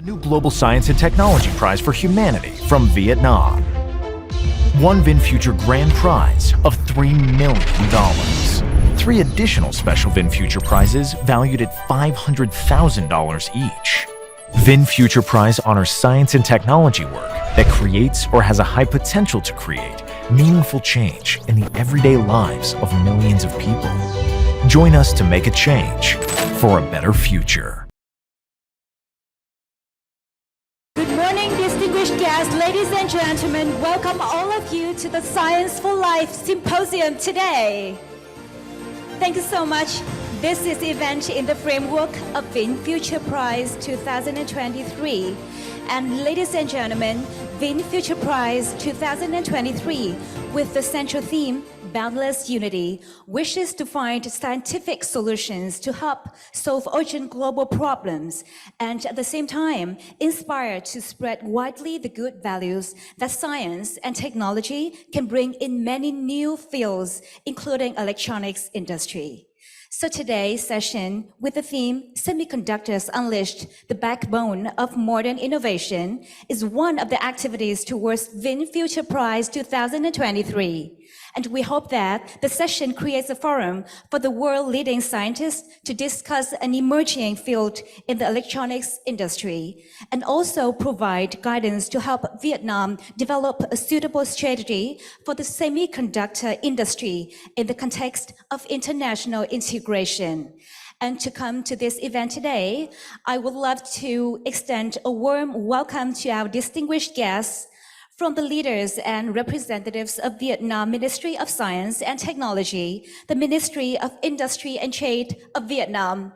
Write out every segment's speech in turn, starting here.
New Global Science and Technology Prize for Humanity from Vietnam. One VinFuture Grand Prize of $3 million. 3 additional special VinFuture prizes valued at $500,000 each. VinFuture Prize honors science and technology work that creates or has a high potential to create meaningful change in the everyday lives of millions of people. Join us to make a change for a better future. Good morning, distinguished guests, ladies and gentlemen. Welcome all of you to the Science for Life Symposium today. Thank you so much. This is an event in the framework of VinFuture Prize 2023. And ladies and gentlemen, VinFuture Prize 2023, with the central theme, Boundless Unity, wishes to find scientific solutions to help solve urgent global problems and at the same time inspire to spread widely the good values that science and technology can bring in many new fields, including electronics industry. So today's session with the theme Semiconductors Unleashed, the Backbone of Modern Innovation is one of the activities towards VinFuture Prize 2023. And we hope that the session creates a forum for the world-leading scientists to discuss an emerging field in the electronics industry and also provide guidance to help Vietnam develop a suitable strategy for the semiconductor industry in the context of international integration. And to come to this event today, I would love to extend a warm welcome to our distinguished guests from the leaders and representatives of Vietnam Ministry of Science and Technology, the Ministry of Industry and Trade of Vietnam.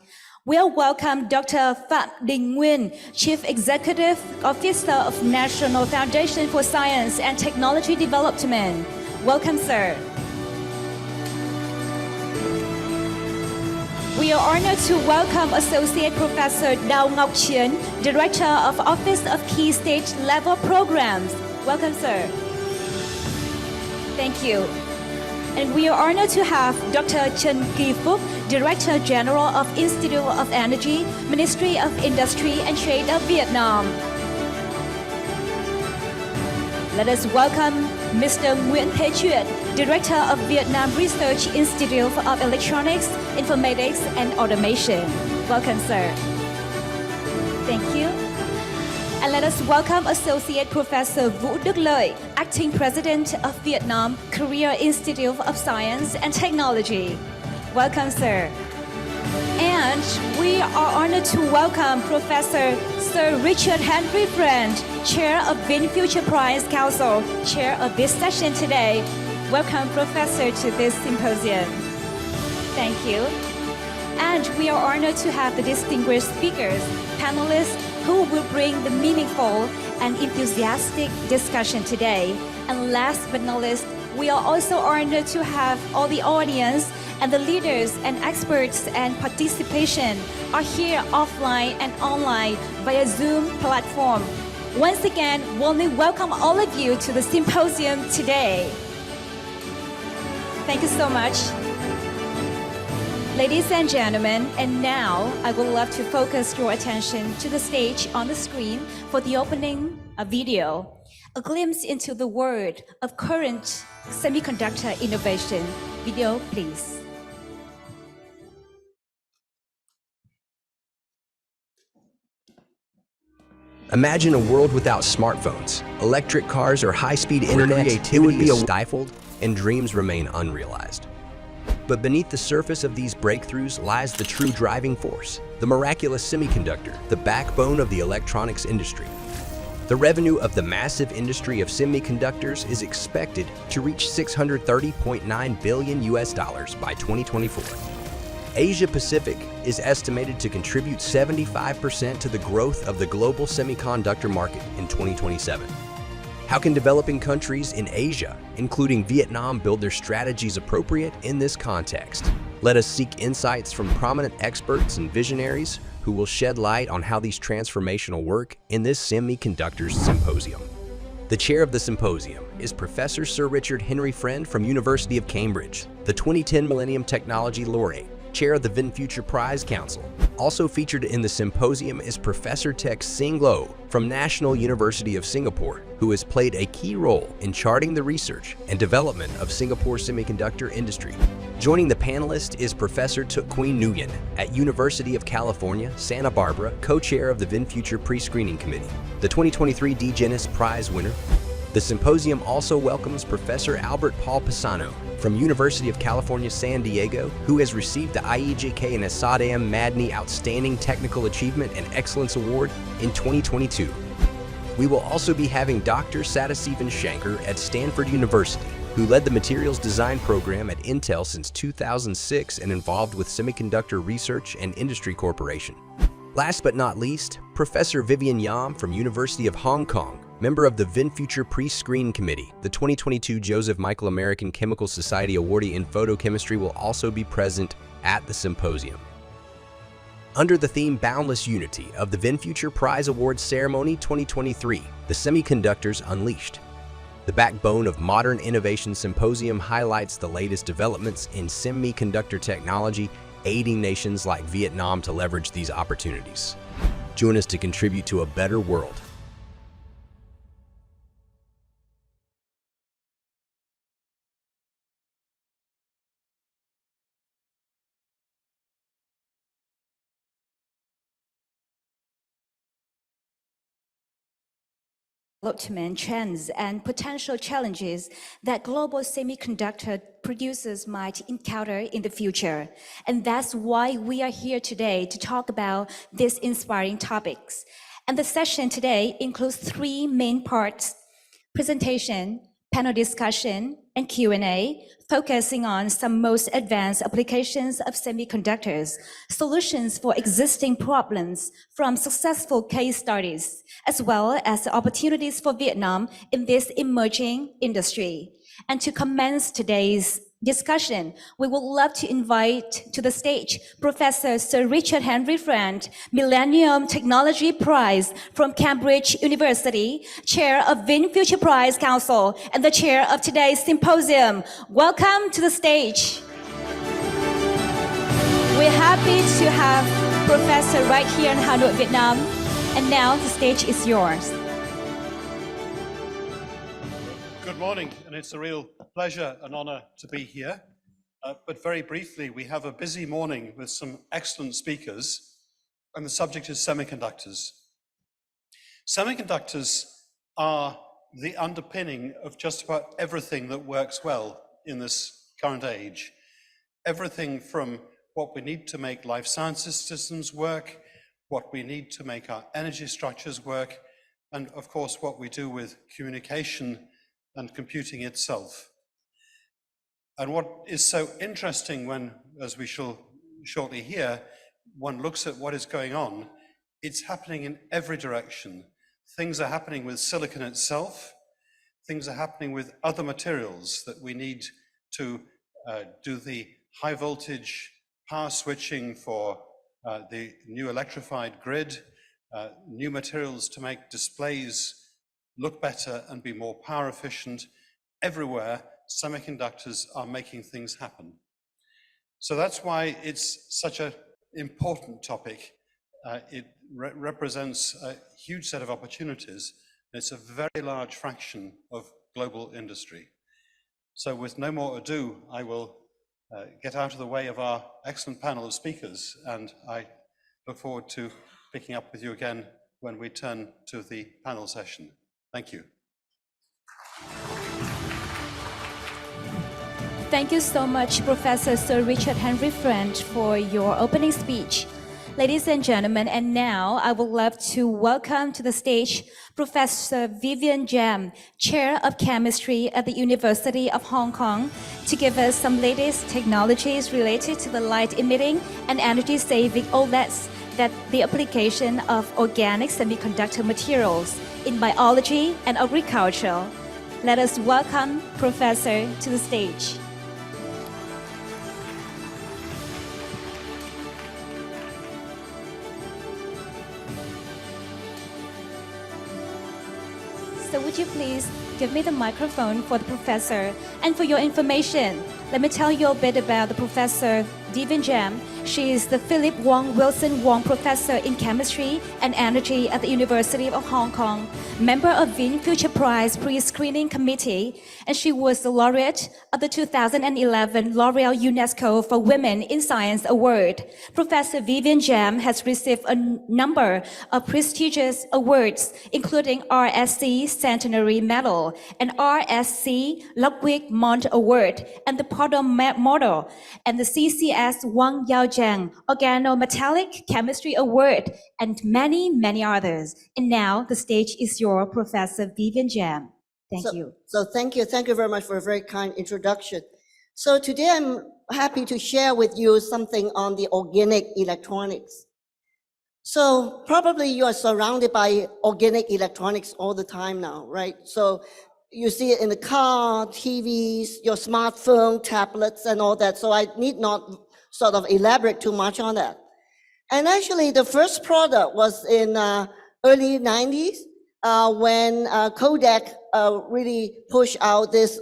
We'll welcome Dr. Phạm Đình Nguyên, Chief Executive Officer of National Foundation for Science and Technology Development. Welcome, sir. We are honored to welcome Associate Professor Đào Ngọc Chiến, Director of Office of Key Stage Level Programs. Welcome, sir. Thank you. And we are honored to have Dr. Trần Kỳ Phúc, Director General of Institute of Energy, Ministry of Industry and Trade of Vietnam. Let us welcome Mr. Nguyễn Thế Truyện, Director of Vietnam Research Institute of Electronics, Informatics and Automation. Welcome, sir. Thank you. And let us welcome Associate Professor Vũ Đức Lợi, Acting President of Vietnam Korea Institute of Science and Technology. Welcome, sir. And we are honored to welcome Professor Sir Richard Henry Friend, Chair of VinFuture Prize Council, Chair of this session today. Welcome, Professor, to this symposium. Thank you. And we are honored to have the distinguished speakers, panelists, who will bring the meaningful and enthusiastic discussion today. And last but not least, we are also honored to have all the audience and the leaders and experts and participation are here offline and online via Zoom platform. Once again, warmly welcome all of you to the symposium today. Thank you so much. Ladies and gentlemen, and now I would love to focus your attention to the stage on the screen for the opening video, a glimpse into the world of current semiconductor innovation. Video, please. Imagine a world without smartphones, electric cars, or high-speed internet. It would be stifled and dreams remain unrealized. But beneath the surface of these breakthroughs lies the true driving force, the miraculous semiconductor, the backbone of the electronics industry. The revenue of the massive industry of semiconductors is expected to reach $630.9 billion by 2024. Asia Pacific is estimated to contribute 75% to the growth of the global semiconductor market in 2027. How can developing countries in Asia, including Vietnam, build their strategies appropriate in this context? Let us seek insights from prominent experts and visionaries who will shed light on how these transformational work in this Semiconductors Symposium. The chair of the symposium is Professor Sir Richard Henry Friend from University of Cambridge, the 2010 Millennium Technology Laureate, chair of the VinFuture Prize Council. Also featured in the symposium is Professor Tek Sing Lo from National University of Singapore, who has played a key role in charting the research and development of Singapore's semiconductor industry. Joining the panelist is Professor Tuk Queen Nguyen at University of California, Santa Barbara, co-chair of the VinFuture Pre-Screening Committee, the 2023 DGenus Prize winner. The symposium also welcomes Professor Albert Paul Pisano from University of California, San Diego, who has received the IEJK and Asadam Madni Outstanding Technical Achievement and Excellence Award in 2022. We will also be having Dr. Sadasivan Shankar at Stanford University, who led the materials design program at Intel since 2006 and involved with Semiconductor Research and Industry Corporation. Last but not least, Professor Vivian Yam from University of Hong Kong, member of the VinFuture Pre-Screen Committee, the 2022 Joseph Michael American Chemical Society awardee in photochemistry, will also be present at the symposium. Under the theme Boundless Unity of the VinFuture Prize Awards Ceremony 2023, the Semiconductors Unleashed. The Backbone of Modern Innovation Symposium highlights the latest developments in semiconductor technology, aiding nations like Vietnam to leverage these opportunities. Join us to contribute to a better world. Development trends and potential challenges that global semiconductor producers might encounter in the future. And that's why we are here today to talk about these inspiring topics. And the session today includes three main parts: presentation, panel discussion, and Q&A, focusing on some most advanced applications of semiconductors, solutions for existing problems from successful case studies, as well as opportunities for Vietnam in this emerging industry. And to commence today's discussion, we would love to invite to the stage Professor Sir Richard Henry Friend, Millennium Technology Prize from Cambridge University, Chair of VinFuture Prize Council, and the Chair of today's symposium. Welcome to the stage. We're happy to have Professor right here in Hanoi, Vietnam. And now the stage is yours. Good morning, and it's a real pleasure and honor to be here. But very briefly, we have a busy morning with some excellent speakers, and the subject is semiconductors. Semiconductors are the underpinning of just about everything that works well in this current age. Everything from what we need to make life sciences systems work, what we need to make our energy structures work, and of course, what we do with communication and computing itself. And what is so interesting when, as we shall shortly hear, one looks at what is going on, it's happening in every direction. Things are happening with silicon itself. Things are happening with other materials that we need to do the high voltage power switching for the new electrified grid, new materials to make displays look better and be more power efficient. Everywhere, semiconductors are making things happen. So that's why it's such an important topic. It represents a huge set of opportunities. It's a very large fraction of global industry. So with no more ado, I will get out of the way of our excellent panel of speakers, and I look forward to picking up with you again when we turn to the panel session. Thank you. Thank you so much, Professor Sir Richard Henry Friend, for your opening speech. Ladies and gentlemen, and now I would love to welcome to the stage Professor Vivian Yam, Chair of Chemistry at the University of Hong Kong, to give us some latest technologies related to the light-emitting and energy-saving OLEDs, that the application of organic semiconductor materials in biology and agriculture. Let us welcome Professor to the stage. So would you please give me the microphone for the professor? And for your information, let me tell you a bit about the professor Vivian Jam. She is the Philip Wilson Wong Professor in Chemistry and Energy at the University of Hong Kong, member of Vin Future Prize Pre-Screening Committee, and she was the laureate of the 2011 L'Oreal UNESCO for Women in Science Award. Professor Vivian Jam has received a number of prestigious awards, including RSC Centenary Medal and RSC Ludwig Mont Award, and the Porter Model, and the CCS Wang Yaojiang Organometallic Chemistry Award, and many, many others. And now the stage is yours, Professor Vivian Jam. Thank you. So thank you. Thank you very much for a very kind introduction. So today I'm happy to share with you something on the organic electronics. So probably you are surrounded by organic electronics all the time now, right? So you see it in the car, TVs, your smartphone, tablets, and all that. So I need not sort of elaborate too much on that. And actually the first product was in early 90s when Kodak really pushed out this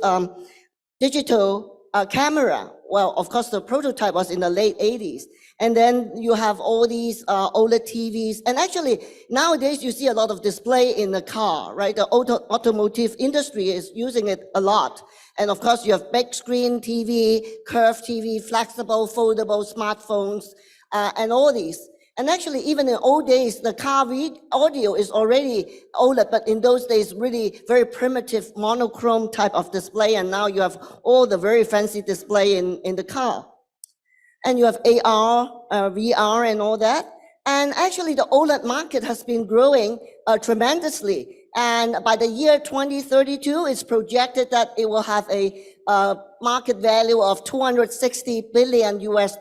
digital camera. Well, of course, the prototype was in the late 80s. And then you have all these OLED TVs. And actually, nowadays, you see a lot of display in the car, right? The automotive industry is using it a lot. And of course, you have big screen TV, curved TV, flexible, foldable smartphones, and all these. And actually, even in old days, the car audio is already OLED, but in those days, really very primitive monochrome type of display. And now you have all the very fancy display in the car. And you have AR, VR, and all that. And actually, the OLED market has been growing tremendously. And by the year 2032, it's projected that it will have a market value of $260 billion US.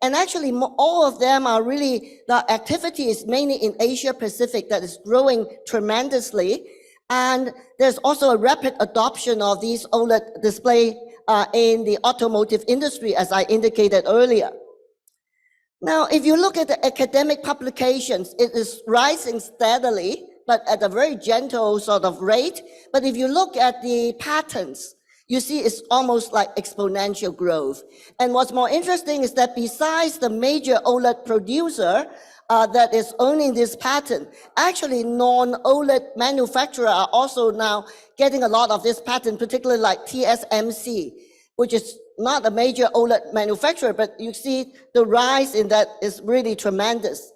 And actually, all of them are really, the activity is mainly in Asia Pacific that is growing tremendously. And there's also a rapid adoption of these OLED display in the automotive industry, as I indicated earlier. Now, if you look at the academic publications, it is rising steadily, but at a very gentle sort of rate. But if you look at the patents, you see it's almost like exponential growth. And what's more interesting is that besides the major OLED producer that is owning this patent, actually non-OLED manufacturers are also now getting a lot of this patent, particularly like TSMC, which is not a major OLED manufacturer, but you see the rise in that is really tremendous.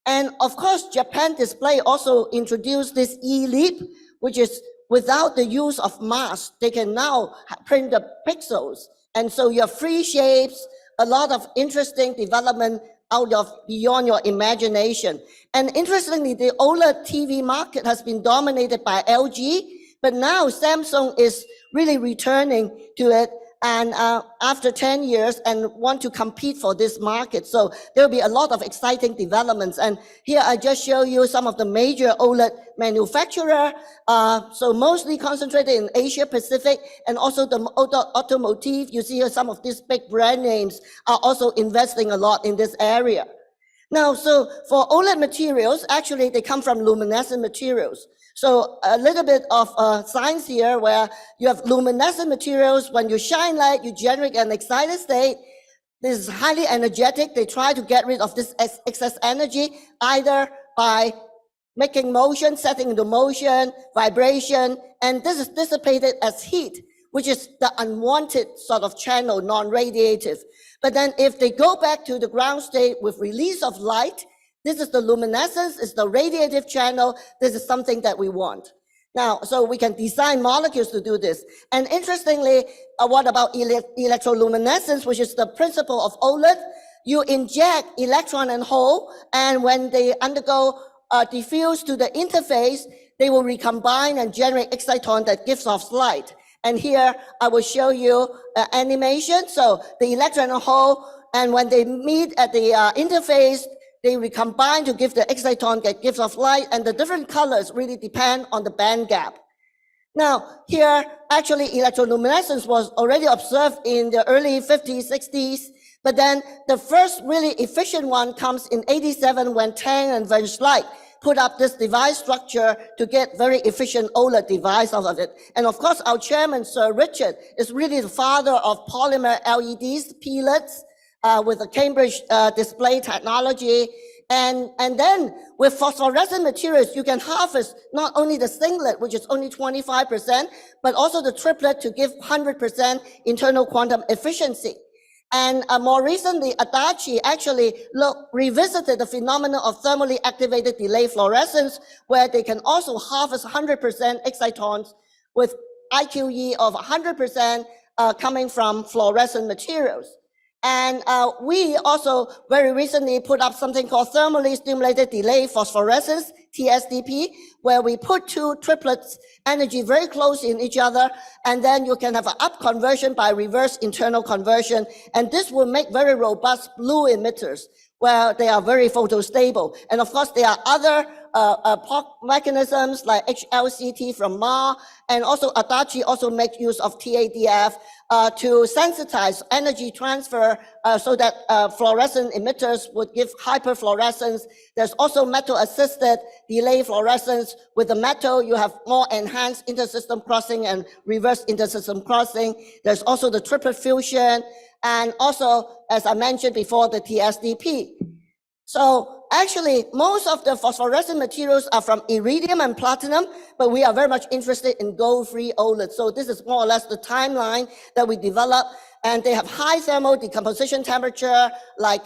And of course, Japan Display also introduced this E-Leap, which is without the use of mask, they can now print the pixels. And so you have free shapes, a lot of interesting development out of beyond your imagination. And interestingly, the OLED TV market has been dominated by LG, but now Samsung is really returning to it and after 10 years and want to compete for this market. So there'll be a lot of exciting developments. And here I just show you some of the major OLED manufacturers. So mostly concentrated in Asia Pacific and also the automotive. You see here some of these big brand names are also investing a lot in this area. Now, so for OLED materials, actually they come from luminescent materials. So a little bit of science here where you have luminescent materials. When you shine light, you generate an excited state. This is highly energetic. They try to get rid of this excess energy either by making motion, setting into motion, vibration, and this is dissipated as heat, which is the unwanted sort of channel, non-radiative. But then if they go back to the ground state with release of light, this is the luminescence, it's the radiative channel. This is something that we want. Now, so we can design molecules to do this. And interestingly, what about electroluminescence, which is the principle of OLED? You inject electron and hole, and when they undergo diffuse to the interface, they will recombine and generate exciton that gives off light. And here I will show you animation. So the electron and hole, and when they meet at the interface, they recombine to give the exciton that gives off light, and the different colors really depend on the band gap. Now, here, actually, electroluminescence was already observed in the early 50s, 60s, but then the first really efficient one comes in 87 when Tang and Van Schleich put up this device structure to get very efficient OLED device out of it. And of course, our chairman, Sir Richard, is really the father of polymer LEDs, pellets, with the Cambridge display technology. And then with phosphorescent materials, you can harvest not only the singlet, which is only 25%, but also the triplet to give 100% internal quantum efficiency. And more recently, Adachi actually revisited the phenomenon of thermally activated delay fluorescence, where they can also harvest 100% excitons with IQE of 100% coming from fluorescent materials. And we also very recently put up something called thermally stimulated delay phosphorescence, TSDP, where we put two triplets energy very close in each other, and then you can have an up conversion by reverse internal conversion. And this will make very robust blue emitters where they are very photostable. And of course, there are other POC mechanisms like HLCT from Ma, and also Adachi also make use of TADF to sensitize energy transfer so that fluorescent emitters would give hyperfluorescence. There's also metal-assisted delay fluorescence. With the metal, you have more enhanced intersystem crossing and reverse intersystem crossing. There's also the triplet fusion, and also, as I mentioned before, the TSDP. So actually, most of the phosphorescent materials are from iridium and platinum, but we are very much interested in gold-free OLED. So this is more or less the timeline that we developed, and they have high thermal decomposition temperature, like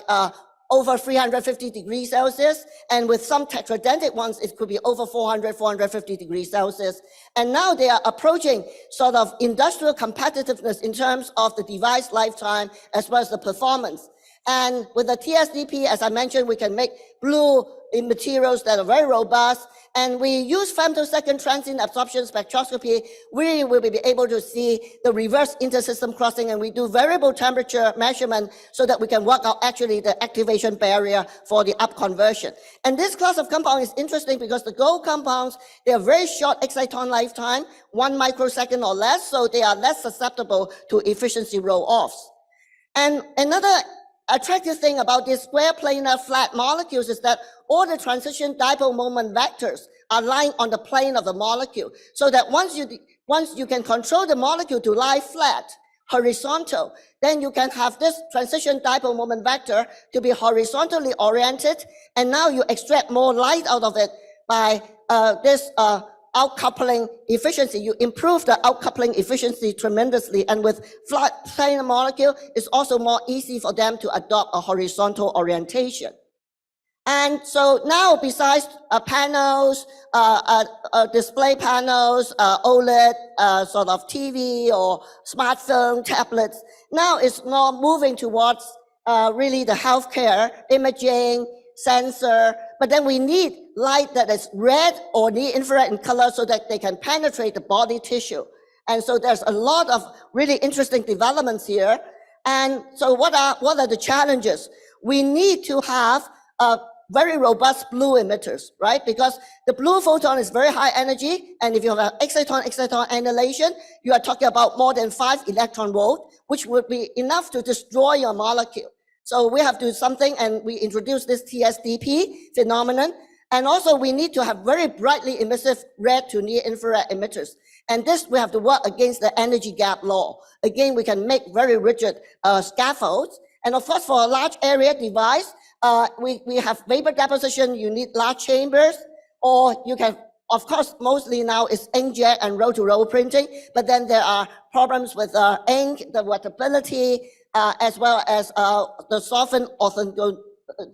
over 350 degrees Celsius, and with some tetradentate ones, it could be over 400, 450 degrees Celsius. And now they are approaching sort of industrial competitiveness in terms of the device lifetime as well as the performance. And with the TSDP, as I mentioned, we can make blue in materials that are very robust. And we use femtosecond transient absorption spectroscopy. We will be able to see the reverse intersystem crossing, and we do variable temperature measurement so that we can work out actually the activation barrier for the up conversion. And this class of compound is interesting because the gold compounds, they are very short exciton lifetime, 1 microsecond or less, so they are less susceptible to efficiency roll-offs. And another attractive thing about these square planar flat molecules is that all the transition dipole moment vectors are lying on the plane of the molecule, so that once you can control the molecule to lie flat, horizontal, then you can have this transition dipole moment vector to be horizontally oriented, and now you extract more light out of it by this outcoupling efficiency. You improve the outcoupling efficiency tremendously, and with flat planar molecule, it's also more easy for them to adopt a horizontal orientation. And so now, besides panels, display panels, OLED, sort of TV or smartphone, tablets, now it's more moving towards really the healthcare, imaging, sensor, but then we need light that is red or near infrared in color so that they can penetrate the body tissue. And so there's a lot of really interesting developments here. And so what are the challenges? We need to have very robust blue emitters, right? Because the blue photon is very high energy, and if you have an exciton annihilation, you are talking about more than 5 electron volt, which would be enough to destroy your molecule. So we have to do something, and we introduce this TSDP phenomenon. And also we need to have very brightly emissive red to near infrared emitters. And this, we have to work against the energy gap law. Again, we can make very rigid scaffolds. And of course, for a large area device, we have vapor deposition, you need large chambers, or you can, of course, mostly now is inkjet and roll-to-roll printing, but then there are problems with ink, the wettability, as well as the soften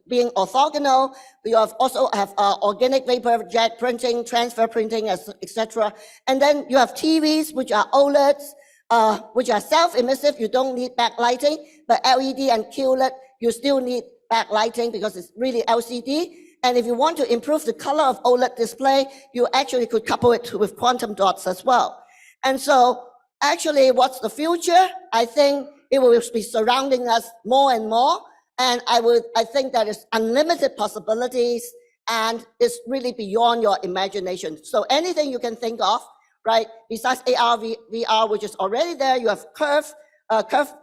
being orthogonal. We also have organic vapor jet printing, transfer printing, etc. And then you have TVs, which are OLEDs, which are self-emissive. You don't need backlighting, but LED and QLED, you still need backlighting because it's really LCD. And if you want to improve the color of OLED display, you actually could couple it with quantum dots as well. And so actually, what's the future? I think it will be surrounding us more and more. And I think that is unlimited possibilities, and it's really beyond your imagination. So anything you can think of, right? Besides AR, VR, which is already there, you have curved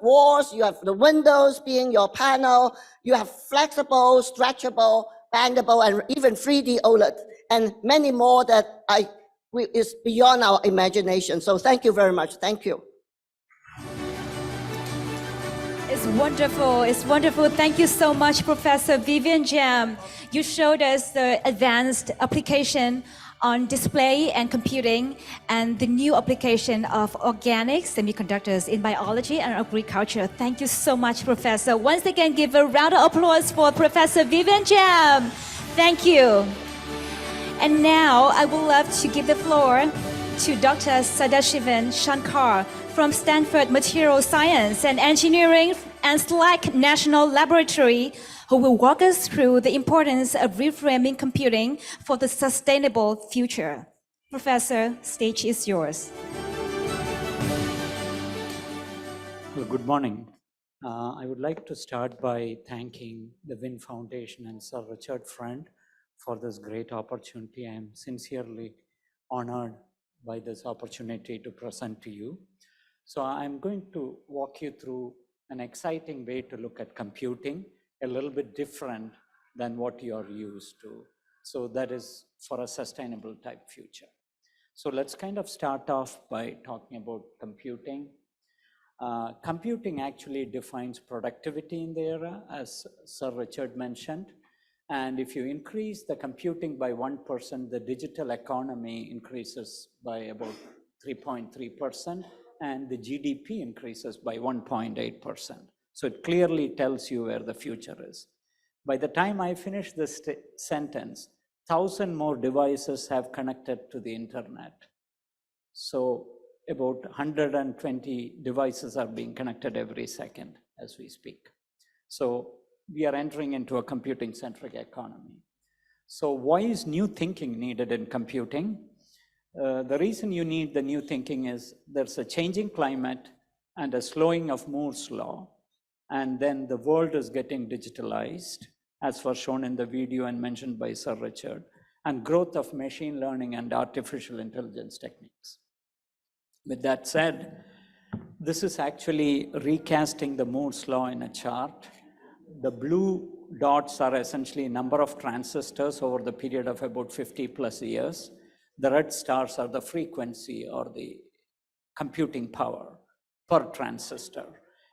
walls, you have the windows being your panel, you have flexible, stretchable, bendable, and even 3D OLED, and many more that is beyond our imagination. So thank you very much. Thank you. It's wonderful. It's wonderful. Thank you so much, Professor Vivian Jam. You showed us the advanced application on display and computing and the new application of organic semiconductors in biology and agriculture. Thank you so much, Professor. Once again, give a round of applause for Professor Vivian Jam. Thank you. And now I would love to give the floor to Dr. Sadashivan Shankar from Stanford Material Science and Engineering and SLAC National Laboratory, who will walk us through the importance of reframing computing for the sustainable future. Professor, stage is yours. Well, good morning. I would like to start by thanking the WIN Foundation and Sir Richard Friend for this great opportunity. I am sincerely honored by this opportunity to present to you. So I'm going to walk you through an exciting way to look at computing, a little bit different than what you're used to. So that is for a sustainable type future. So let's kind of start off by talking about computing. Computing actually defines productivity in the era, as Sir Richard mentioned. And if you increase the computing by 1%, the digital economy increases by about 3.3%, and the GDP increases by 1.8%. So it clearly tells you where the future is. By the time I finish this sentence, 1,000 more devices have connected to the internet. So about 120 devices are being connected every second as we speak. So we are entering into a computing-centric economy. So why is new thinking needed in computing? The reason you need the new thinking is there's a changing climate and a slowing of Moore's law, and then the world is getting digitalized, as was shown in the video and mentioned by Sir Richard, and growth of machine learning and artificial intelligence techniques. With that said, this is actually recasting the Moore's law in a chart. The blue dots are essentially number of transistors over the period of about 50 plus years. The red stars are the frequency or the computing power per transistor.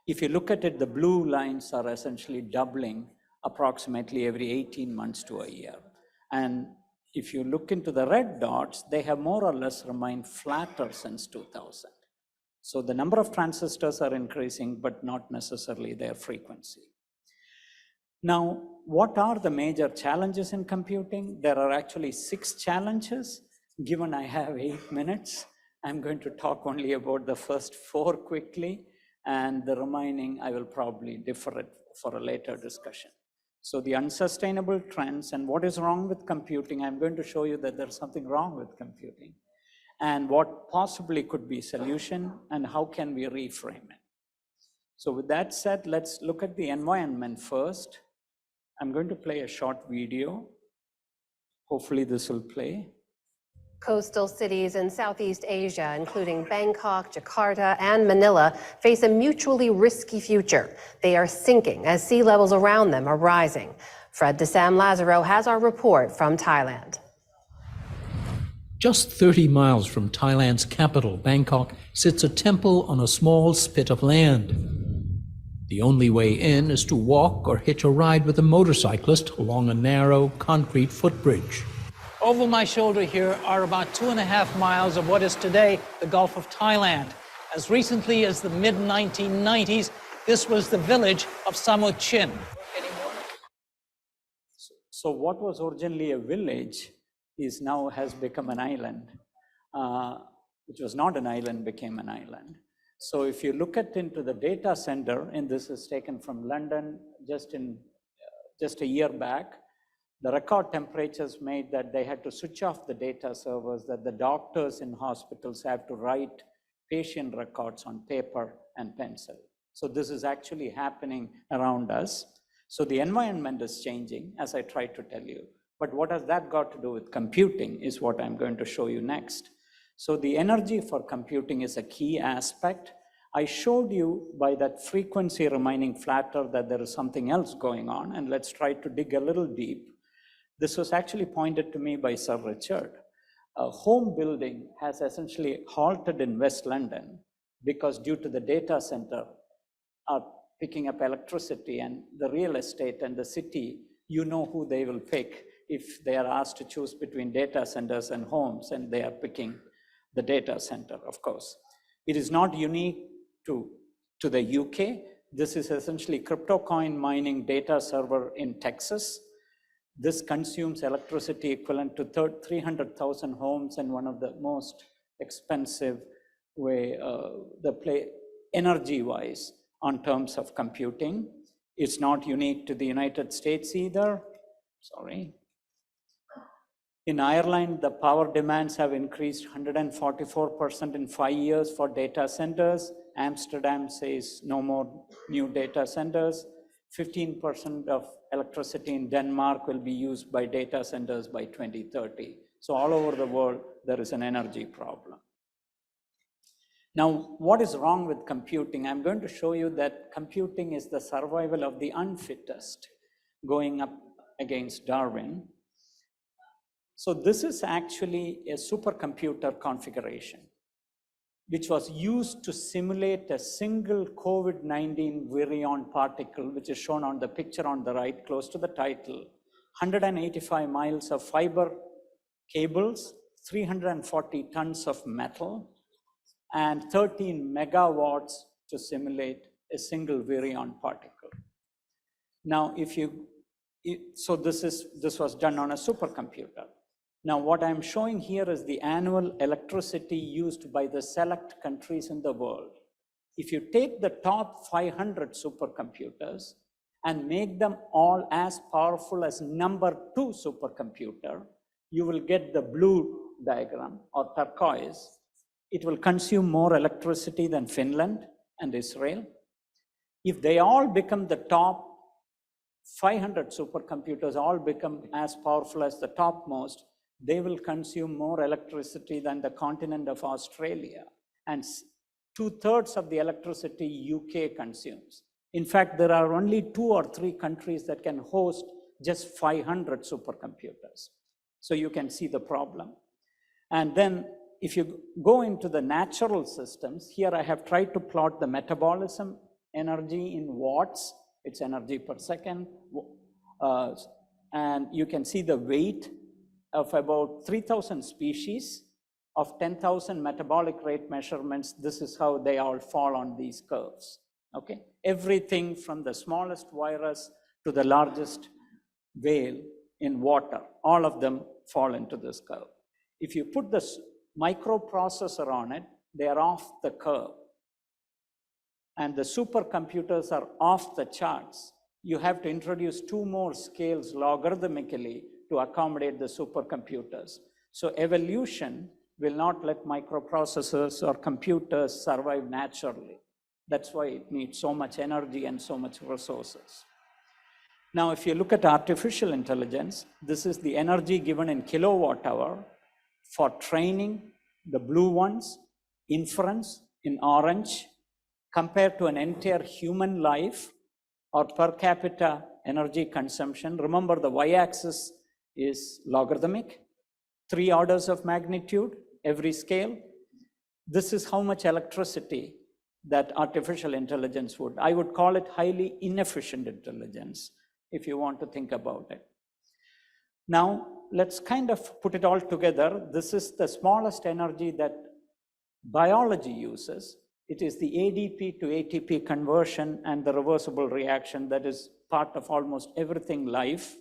If you look at it, the blue lines are essentially doubling approximately every 18 months to a year. And if you look into the red dots, they have more or less remained flatter since 2000. So the number of transistors are increasing, but not necessarily their frequency. Now, what are the major challenges in computing? There are actually 6 challenges. Given I have 8 minutes, I'm going to talk only about the first 4 quickly, and the remaining I will probably defer it for a later discussion. So the unsustainable trends and what is wrong with computing, I'm going to show you that there's something wrong with computing, and what possibly could be a solution, and how can we reframe it. So with that said, let's look at the environment first. I'm going to play a short video. Hopefully this will play. Coastal cities in Southeast Asia, including Bangkok, Jakarta, and Manila, face a mutually risky future. They are sinking as sea levels around them are rising. Fred DeSam Lazaro has our report from Thailand. Just 30 miles from Thailand's capital, Bangkok, sits a temple on a small spit of land. The only way in is to walk or hitch a ride with a motorcyclist along a narrow concrete footbridge. Over my shoulder here are about 2.5 miles of what is today the Gulf of Thailand. As recently as the mid-1990s, this was the village of Samut Chin. So what was originally a village has become an island, which was not an island, became an island. So if you look into the data center, and this is taken from London just a year back, the record temperatures made that they had to switch off the data servers, that the doctors in hospitals have to write patient records on paper and pencil. So this is actually happening around us. So the environment is changing, as I tried to tell you. But what has that got to do with computing is what I'm going to show you next. So the energy for computing is a key aspect. I showed you by that frequency remaining flatter that there is something else going on, and let's try to dig a little deep. This was actually pointed to me by Sir Richard. Home building has essentially halted in West London because due to the data center, picking up electricity, and the real estate and the city, you know who they will pick if they are asked to choose between data centers and homes, and they are picking the data center, of course. It is not unique to the UK. This is essentially crypto coin mining data server in Texas. This consumes electricity equivalent to 300,000 homes, and one of the most expensive way, energy-wise on terms of computing. It's not unique to the United States either. Sorry. In Ireland, the power demands have increased 144% in 5 years for data centers. Amsterdam says no more new data centers. 15% of electricity in Denmark will be used by data centers by 2030. So all over the world, there is an energy problem. Now, what is wrong with computing? I'm going to show you that computing is the survival of the unfittest, going up against Darwin. So this is actually a supercomputer configuration, which was used to simulate a single COVID-19 virion particle, which is shown on the picture on the right, close to the title. 185 miles of fiber cables, 340 tons of metal, and 13 megawatts to simulate a single virion particle. Now, so this was done on a supercomputer. Now, what I'm showing here is the annual electricity used by the select countries in the world. If you take the top 500 supercomputers and make them all as powerful as number 2 supercomputer, you will get the blue diagram, or turquoise. It will consume more electricity than Finland and Israel. If they all become the top 500 supercomputers, all become as powerful as the topmost, they will consume more electricity than the continent of Australia, and 2/3 of the electricity UK consumes. In fact, there are only 2 or 3 countries that can host just 500 supercomputers. So you can see the problem. And then if you go into the natural systems, here I have tried to plot the metabolism energy in watts. It's energy per second. And you can see the weight of about 3,000 species of 10,000 metabolic rate measurements. This is how they all fall on these curves, okay? Everything from the smallest virus to the largest whale in water, all of them fall into this curve. If you put this microprocessor on it, they are off the curve. And the supercomputers are off the charts. You have to introduce 2 more scales logarithmically to accommodate the supercomputers. So evolution will not let microprocessors or computers survive naturally. That's why it needs so much energy and so much resources. Now, if you look at artificial intelligence, this is the energy given in kilowatt hour for training, the blue ones, inference in orange, compared to an entire human life or per capita energy consumption. Remember, the y-axis is logarithmic, 3 orders of magnitude, every scale. This is how much electricity that artificial intelligence would. I would call it highly inefficient intelligence, if you want to think about it. Now, let's kind of put it all together. This is the smallest energy that biology uses. It is the ADP to ATP conversion and the reversible reaction that is part of almost everything life.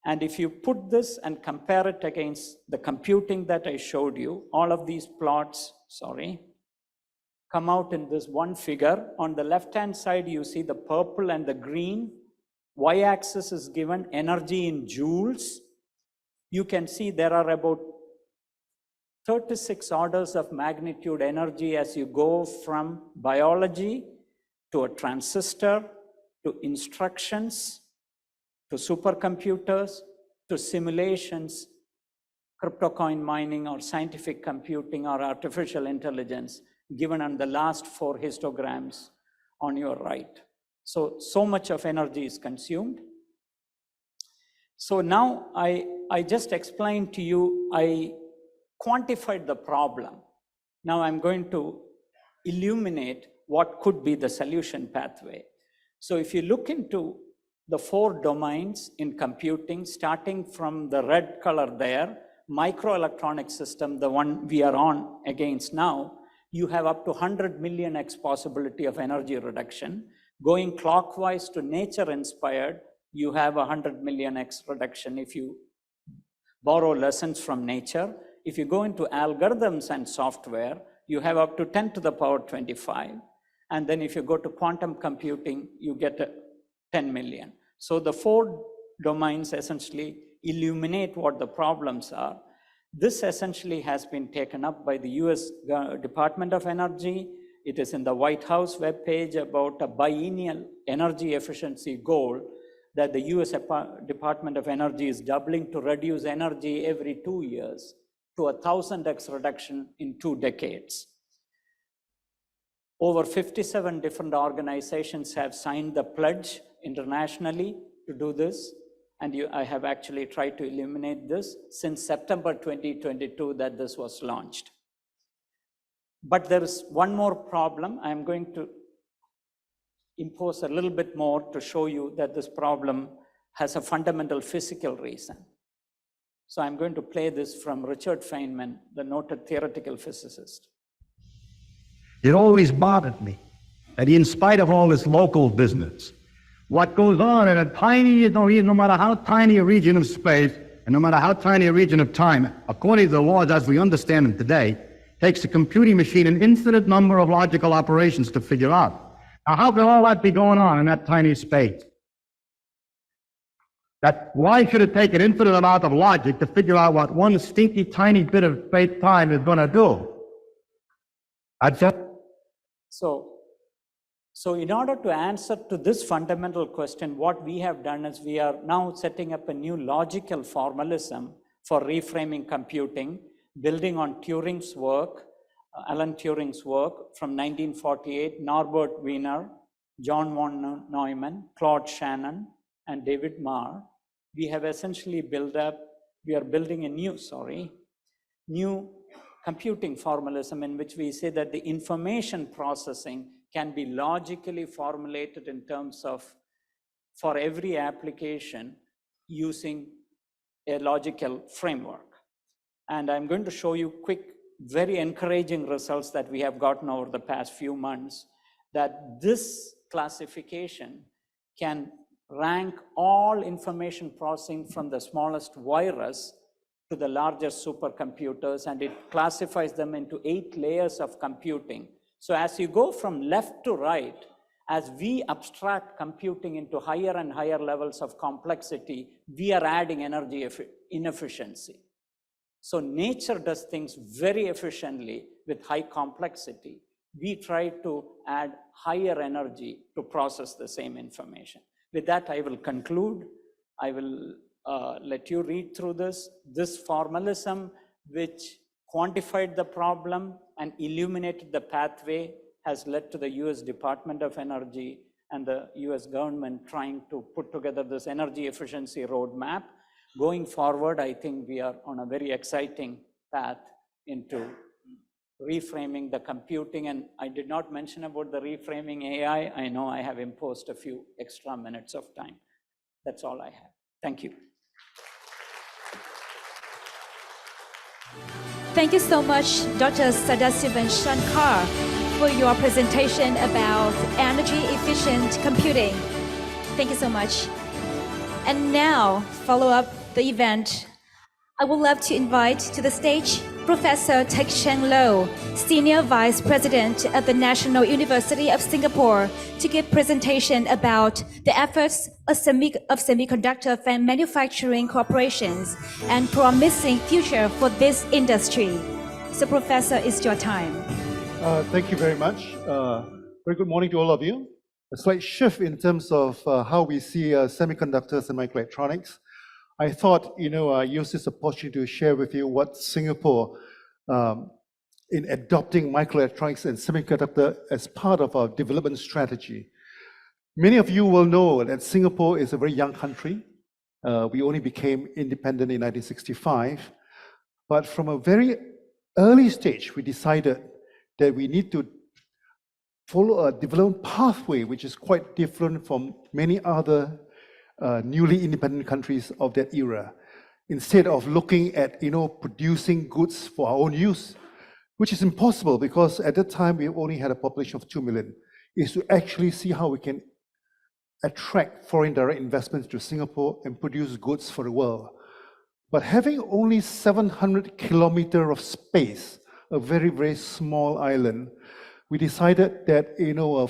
And if you put this and compare it against the computing that I showed you, all of these plots, come out in this one figure. On the left-hand side, you see the purple and the green. Y-axis is given energy in joules. You can see there are about 36 orders of magnitude energy as you go from biology to a transistor, to instructions, to supercomputers, to simulations, crypto coin mining or scientific computing or artificial intelligence, given on the last 4 histograms on your right. So much of energy is consumed. So now I just explained to you, I quantified the problem. Now I'm going to illuminate what could be the solution pathway. So if you look into the 4 domains in computing, starting from the red color there, microelectronic system, the one we are on against now, you have up to 100 million x possibility of energy reduction. Going clockwise to nature-inspired, you have 100 million x reduction if you borrow lessons from nature. If you go into algorithms and software, you have up to 10 to the power 25. And then if you go to quantum computing, you get 10 million. So the 4 domains essentially illuminate what the problems are. This essentially has been taken up by the US Department of Energy. It is in the White House webpage about a biennial energy efficiency goal that the US Department of Energy is doubling to reduce energy every 2 years to 1,000x reduction in 2 decades. Over 57 different organizations have signed the pledge internationally to do this. And I have actually tried to illuminate this since September 2022 that this was launched. But there is one more problem. I'm going to impose a little bit more to show you that this problem has a fundamental physical reason. So I'm going to play this from Richard Feynman, the noted theoretical physicist. It always bothered me that in spite of all this local business, what goes on in a tiny, no matter how tiny a region of space, and no matter how tiny a region of time, according to the laws as we understand them today, takes a computing machine an infinite number of logical operations to figure out. Now, how can all that be going on in that tiny space? Why should it take an infinite amount of logic to figure out what one stinky tiny bit of space-time is going to do? So in order to answer to this fundamental question, what we have done is we are now setting up a new logical formalism for reframing computing, building on Turing's work, Alan Turing's work from 1948, Norbert Wiener, John von Neumann, Claude Shannon, and David Marr. We have essentially we are building a new computing formalism in which we say that the information processing can be logically formulated in terms of, for every application, using a logical framework. And I'm going to show you quick, very encouraging results that we have gotten over the past few months, that this classification can rank all information processing from the smallest virus to the largest supercomputers, and it classifies them into 8 layers of computing. So as you go from left to right, as we abstract computing into higher and higher levels of complexity, we are adding energy inefficiency. So nature does things very efficiently with high complexity. We try to add higher energy to process the same information. With that, I will conclude. I will let you read through this formalism, which quantified the problem and illuminated the pathway, has led to the US Department of Energy and the US government trying to put together this energy efficiency roadmap. Going forward, I think we are on a very exciting path into reframing the computing. And I did not mention about the reframing AI. I know I have imposed a few extra minutes of time. That's all I have. Thank you. Thank you so much, Dr. Sadasivan Shankar, for your presentation about energy-efficient computing. Thank you so much. And now, follow up the event. I would love to invite to the stage Professor Teck Cheng Lo, Senior Vice President at the National University of Singapore, to give presentation about the efforts of semiconductor manufacturing corporations and promising future for this industry. So, Professor, it's your time. Thank you very much. Very good morning to all of you. A slight shift in terms of how we see semiconductors and microelectronics. I thought, I use this opportunity to share with you what Singapore, in adopting microelectronics and semiconductor as part of our development strategy. Many of you will know that Singapore is a very young country. We only became independent in 1965. But from a very early stage, we decided that we need to follow a development pathway which is quite different from many other newly independent countries of that era. Instead of looking at producing goods for our own use, which is impossible because at that time we only had a population of 2 million, is to actually see how we can attract foreign direct investments to Singapore and produce goods for the world. But having only 700 kilometers of space, a very, very small island, we decided that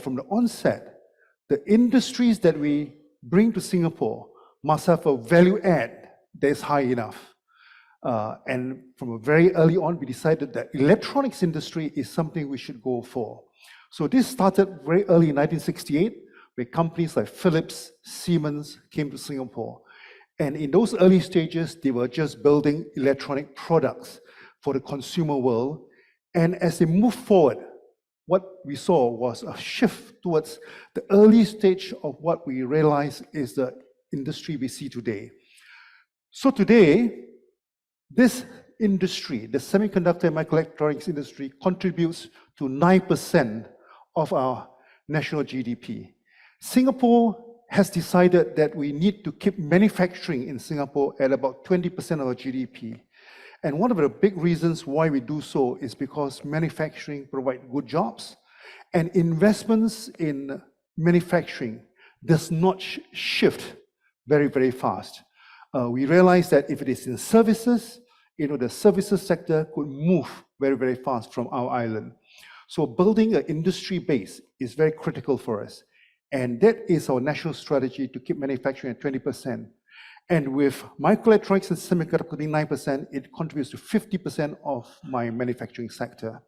from the onset, the industries that we bring to Singapore must have a value add that is high enough. And from a very early on, we decided that electronics industry is something we should go for. So this started very early in 1968, where companies like Philips, Siemens came to Singapore. And in those early stages, they were just building electronic products for the consumer world. And as they moved forward, what we saw was a shift towards the early stage of what we realize is the industry we see today. So today, this industry, the semiconductor and microelectronics industry, contributes to 9% of our national GDP. Singapore has decided that we need to keep manufacturing in Singapore at about 20% of our GDP. And one of the big reasons why we do so is because manufacturing provides good jobs, and investments in manufacturing does not shift very, very fast. We realize that if it is in services, the services sector could move very, very fast from our island. So building an industry base is very critical for us. And that is our national strategy to keep manufacturing at 20%. And with microelectronics and semiconductor being 9%, it contributes to 50% of my manufacturing sector.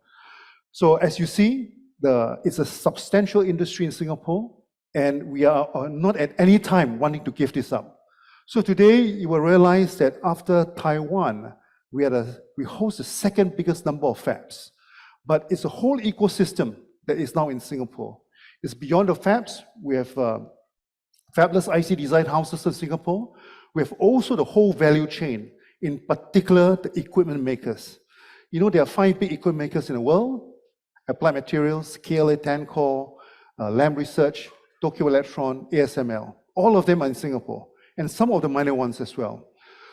So as you see, it's a substantial industry in Singapore, and we are not at any time wanting to give this up. So today, you will realize that after Taiwan, we host the second biggest number of fabs. But it's a whole ecosystem that is now in Singapore. It's beyond the fabs. We have fabless IC design houses in Singapore. We have also the whole value chain, in particular the equipment makers. There are 5 big equipment makers in the world: Applied Materials, KLA Tencor, Lam Research, Tokyo Electron, ASML. All of them are in Singapore, and some of the minor ones as well.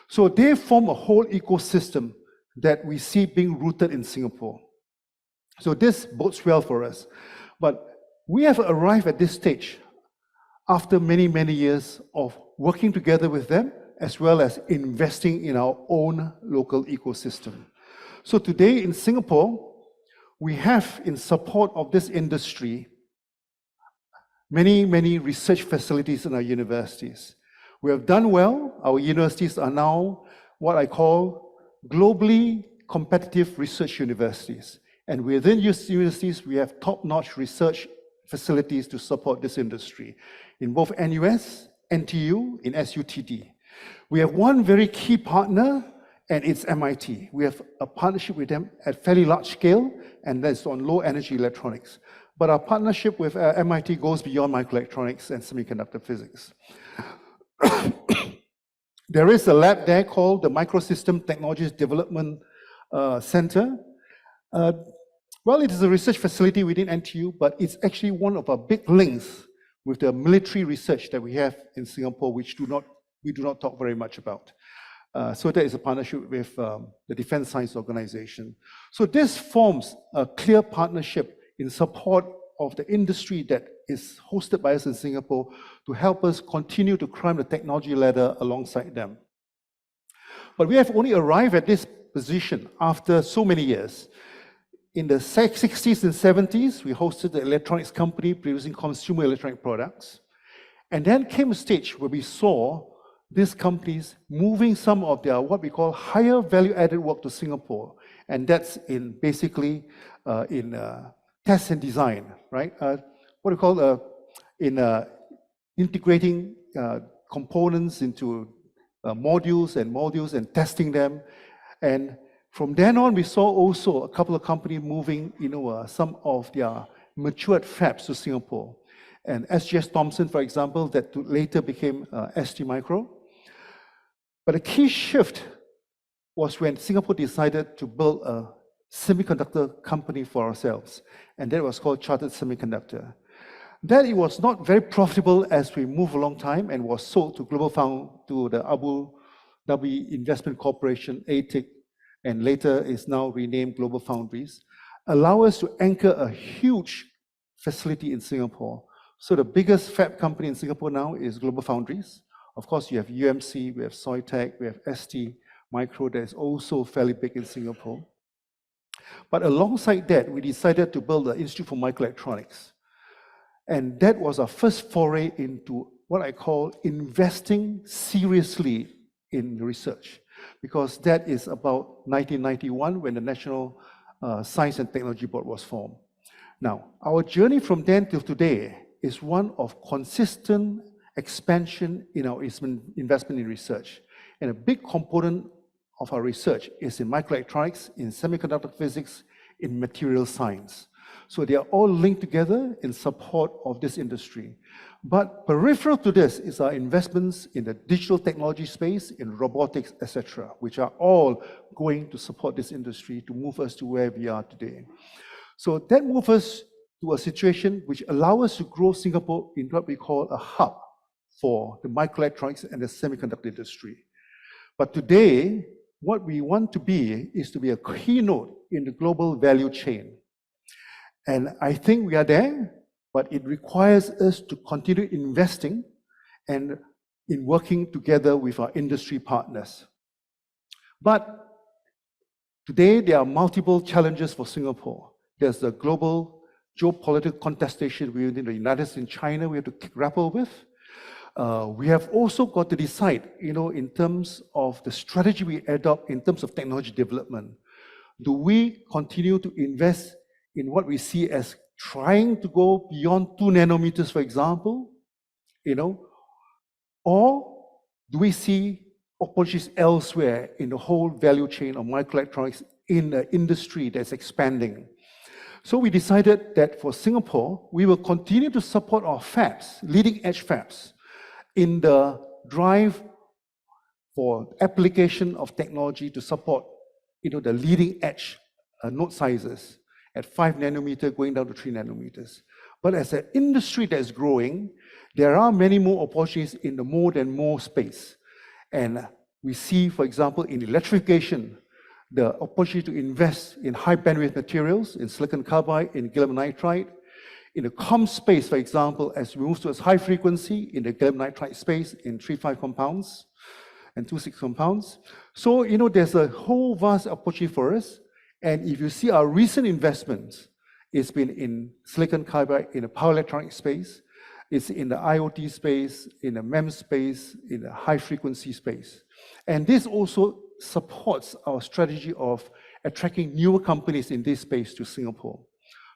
So they form a whole ecosystem that we see being rooted in Singapore. So this bodes well for us. But we have arrived at this stage after many, many years of working together with them, as well as investing in our own local ecosystem. So today in Singapore, we have, in support of this industry, many, many research facilities in our universities. We have done well. Our universities are now what I call globally competitive research universities. And within universities, we have top-notch research facilities to support this industry in both NUS, NTU, in SUTD. We have one very key partner, and it's MIT. We have a partnership with them at fairly large scale, and that's on low energy electronics. But our partnership with MIT goes beyond microelectronics and semiconductor physics. There is a lab there called the Microsystem Technologies Development Center. Well, it is a research facility within NTU, but it's actually one of our big links with the military research that we have in Singapore, which we do not talk very much about. So there is a partnership with the Defense Science Organization. So this forms a clear partnership in support of the industry that is hosted by us in Singapore to help us continue to climb the technology ladder alongside them. But we have only arrived at this position after so many years. In the 60s and 70s, we hosted the electronics company producing consumer electronic products. And then came a stage where we saw these companies moving some of their what we call higher value added work to Singapore. And that's in basically in test and design, right? What we call integrating components into modules and testing them. And from then on, we saw also a couple of companies moving, some of their matured fabs to Singapore. And SGS Thomson, for example, that later became ST Micro. But a key shift was when Singapore decided to build a semiconductor company for ourselves, and that was called Chartered Semiconductor. That it was not very profitable as we move along time and was sold to to the Abu Dhabi Investment Corporation, ATIC, and later is now renamed Global Foundries, allow us to anchor a huge facility in Singapore. So the biggest fab company in Singapore now is Global Foundries. Of course, you have UMC, we have Soitec, we have ST Micro that is also fairly big in Singapore. But alongside that, we decided to build the Institute for Microelectronics. And that was our first foray into what I call investing seriously in research, because that is about 1991 when the National Science and Technology Board was formed. Now, our journey from then till today is one of consistent expansion in our investment in research. And a big component of our research is in microelectronics, in semiconductor physics, in material science. So they are all linked together in support of this industry. But peripheral to this is our investments in the digital technology space, in robotics, etc., which are all going to support this industry to move us to where we are today. So that moves us to a situation which allows us to grow Singapore in what we call a hub for the microelectronics and the semiconductor industry. But today, what we want to be is to be a keynote in the global value chain. And I think we are there, but it requires us to continue investing and in working together with our industry partners. But today, there are multiple challenges for Singapore. There's the global geopolitical contestation within the United States and China we have to grapple with. We have also got to decide, in terms of the strategy we adopt in terms of technology development. Do we continue to invest in what we see as trying to go beyond 2 nanometers, for example, or do we see opportunities elsewhere in the whole value chain of microelectronics in the industry that's expanding? So we decided that for Singapore, we will continue to support our fabs, leading edge fabs, in the drive for application of technology to support, the leading edge node sizes at 5 nanometer going down to 3 nanometers. But as an industry that is growing, there are many more opportunities in the more and more space. And we see, for example, in electrification, the opportunity to invest in high bandwidth materials, in silicon carbide, in gallium nitride, in the COM space, for example, as we move towards high frequency, in the gallium nitride space, in 3,5 compounds and 2,6 compounds. So, there's a whole vast opportunity for us. And if you see our recent investments, it's been in silicon carbide, in the power electronic space, it's in the IoT space, in the MEMS space, in the high frequency space. And this also supports our strategy of attracting newer companies in this space to Singapore.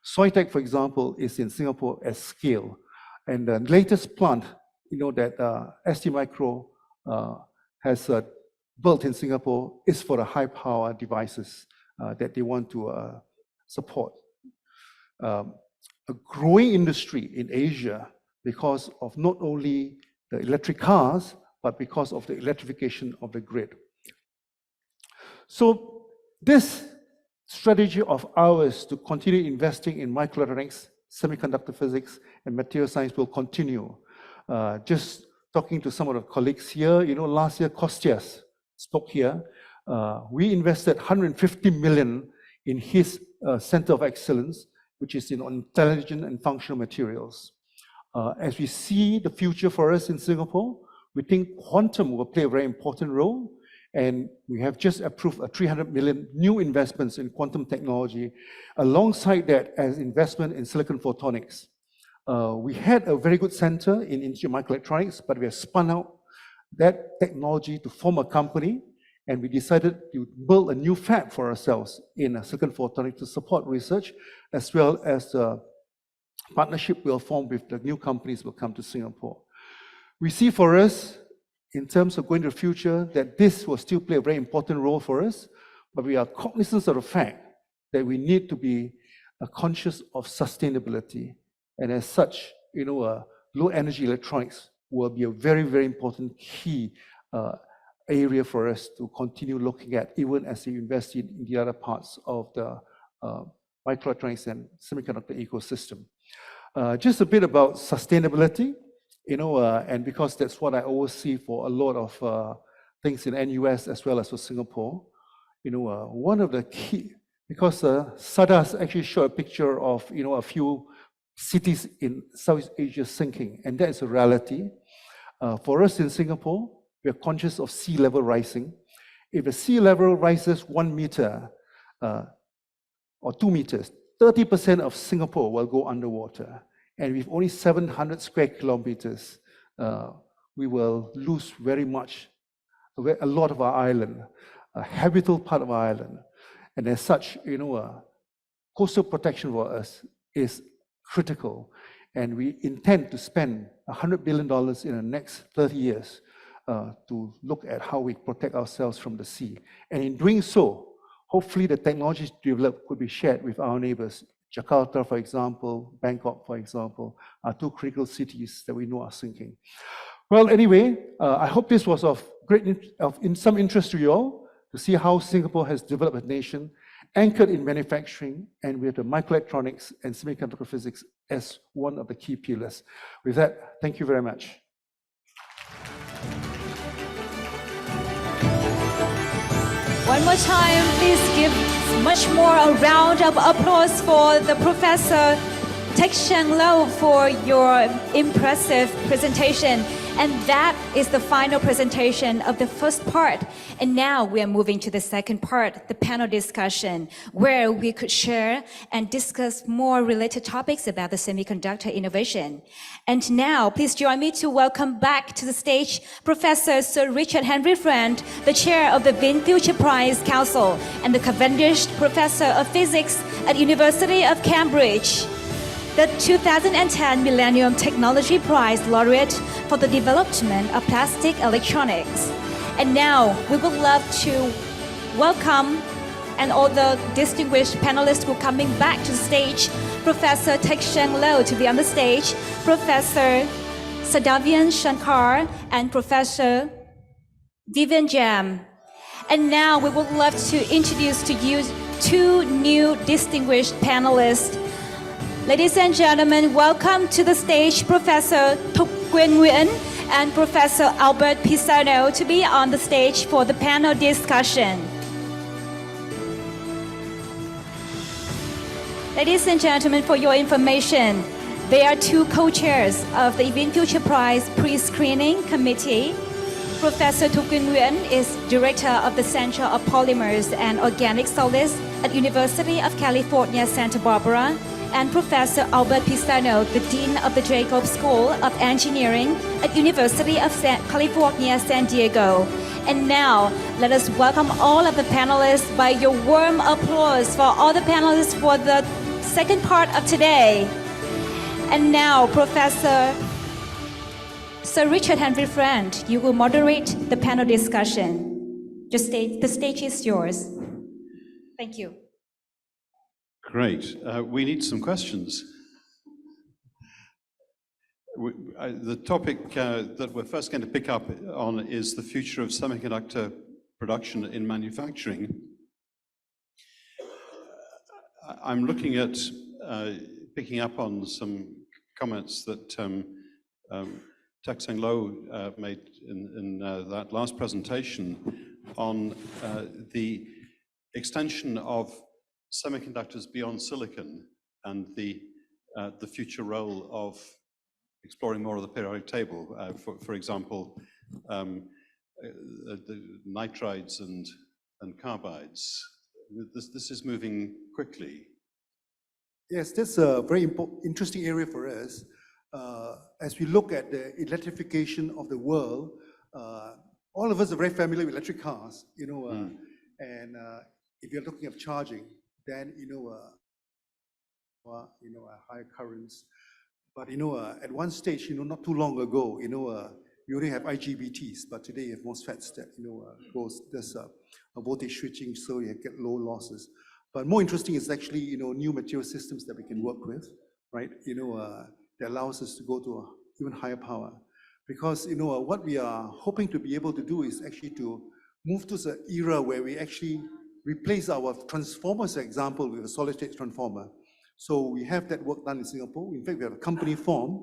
Soitec, for example, is in Singapore at scale. And the latest plant, that ST Micro has built in Singapore is for the high power devices that they want to support. A growing industry in Asia because of not only the electric cars, but because of the electrification of the grid. So this strategy of ours to continue investing in microelectronics, semiconductor physics, and material science will continue. Just talking to some of the colleagues here, last year, Kostias spoke here. We invested 150 million in his Center of Excellence, which is in intelligent and functional materials. As we see the future for us in Singapore, we think quantum will play a very important role. And we have just approved a 300 million new investments in quantum technology. Alongside that, as investment in silicon photonics. We had a very good center in Institute of Microelectronics, but we have spun out that technology to form a company. And we decided to build a new fab for ourselves in silicon photonics to support research, as well as the partnership we'll form with the new companies will come to Singapore. We see for us, in terms of going to the future, that this will still play a very important role for us, but we are cognizant of the fact that we need to be conscious of sustainability. And as such, low energy electronics will be a very, very important key area for us to continue looking at, even as we invest in the other parts of the microelectronics and semiconductor ecosystem. Just a bit about sustainability, and because that's what I oversee for a lot of things in NUS as well as for Singapore. One of the key, because Sada's actually showed a picture of a few cities in Southeast Asia sinking, and that is a reality. For us in Singapore, we are conscious of sea level rising. If the sea level rises 1 meter or 2 meters, 30% of Singapore will go underwater. And with only 700 square kilometers, we will lose very much, a lot of our island, a habitable part of our island. And as such, coastal protection for us is critical. And we intend to spend $100 billion in the next 30 years to look at how we protect ourselves from the sea. And in doing so, hopefully the technologies developed could be shared with our neighbors. Jakarta, for example, Bangkok, for example, are two critical cities that we know are sinking. Well, anyway, I hope this was of some interest to you all, to see how Singapore has developed a nation anchored in manufacturing and with the microelectronics and semiconductor physics as one of the key pillars. With that, thank you very much. One more time, please give much more a round of applause for the Professor Teck Cheng Lo for your impressive presentation. And that is the final presentation of the first part. And now we are moving to the second part, the panel discussion, where we could share and discuss more related topics about the semiconductor innovation. And now, please join me to welcome back to the stage Professor Sir Richard Henry Friend, the chair of the Win Future Prize Council and the Cavendish Professor of Physics at University of Cambridge, the 2010 Millennium Technology Prize laureate for the development of plastic electronics. And now we would love to welcome and all the distinguished panelists who are coming back to the stage, Professor Teck Cheng Lo to be on the stage, Professor Sadavian Shankar and Professor Vivian Jam. And now we would love to introduce to you two new distinguished panelists. Ladies and gentlemen, welcome to the stage Professor Thục Quyên Nguyen and Professor Albert Pisano to be on the stage for the panel discussion. Ladies and gentlemen, for your information, they are two co-chairs of the Win Future Prize Pre-Screening Committee. Professor Thục Quyên Nguyen is Director of the Center of Polymers and Organic Solids at University of California, Santa Barbara, and Professor Albert Pisano, the Dean of the Jacobs School of Engineering at University of California, San Diego. And now, let us welcome all of the panelists by your warm applause for all the panelists for the second part of today. And now, Professor Sir Richard Henry Friend, you will moderate the panel discussion. The stage is yours. Thank you. Great. We need some questions. The topic that we're first going to pick up on is the future of semiconductor production in manufacturing. I'm looking at picking up on some comments that Teck Cheng Lo made in that last presentation on the extension of semiconductors beyond silicon and the future role of exploring more of the periodic table. For example, the nitrides and carbides. This is moving quickly. Yes, that's a very interesting area for us. As we look at the electrification of the world, all of us are very familiar with electric cars, and if you're looking at charging, then higher currents. But at one stage, not too long ago, we only have IGBTs, but today you have MOSFETs that there's a voltage switching, so you get low losses. But more interesting is actually new material systems that we can work with, right? That allows us to go to a even higher power. because what we are hoping to be able to do is actually to move to the era where we actually replace our transformers, for example, with a solid-state transformer. So we have that work done in Singapore. In fact, we have a company formed.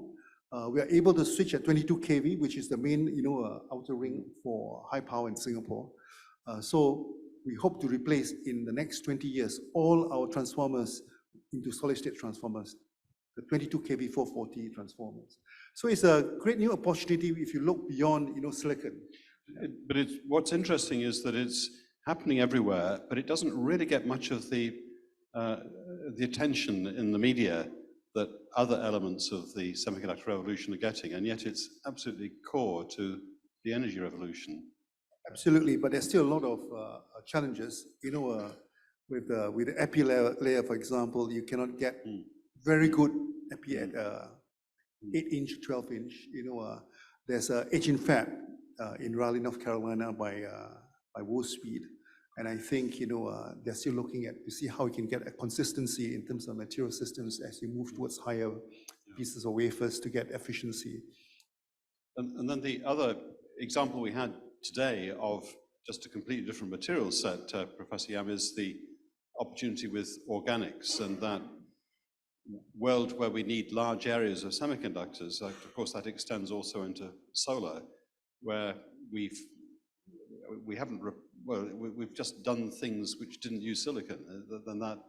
We are able to switch at 22 kV, which is the main outer ring for high power in Singapore. So we hope to replace in the next 20 years all our transformers into solid-state transformers, the 22 kV 440 transformers. So it's a great new opportunity if you look beyond silicon. But what's interesting is that it's happening everywhere, but it doesn't really get much of the attention in the media that other elements of the semiconductor revolution are getting, and yet it's absolutely core to the energy revolution. Absolutely, but there's still a lot of challenges. With the epi layer, for example, you cannot get very good epi at 8-inch, 12-inch. There's a etching fab in Raleigh, North Carolina by Wolfspeed. And I think they're still looking to see how we can get a consistency in terms of material systems as you move towards higher pieces of wafers to get efficiency. And then the other example we had today of just a completely different material set, Professor Yam, is the opportunity with organics and that world where we need large areas of semiconductors. Of course, that extends also into solar, where we've just done things which didn't use silicon. Then that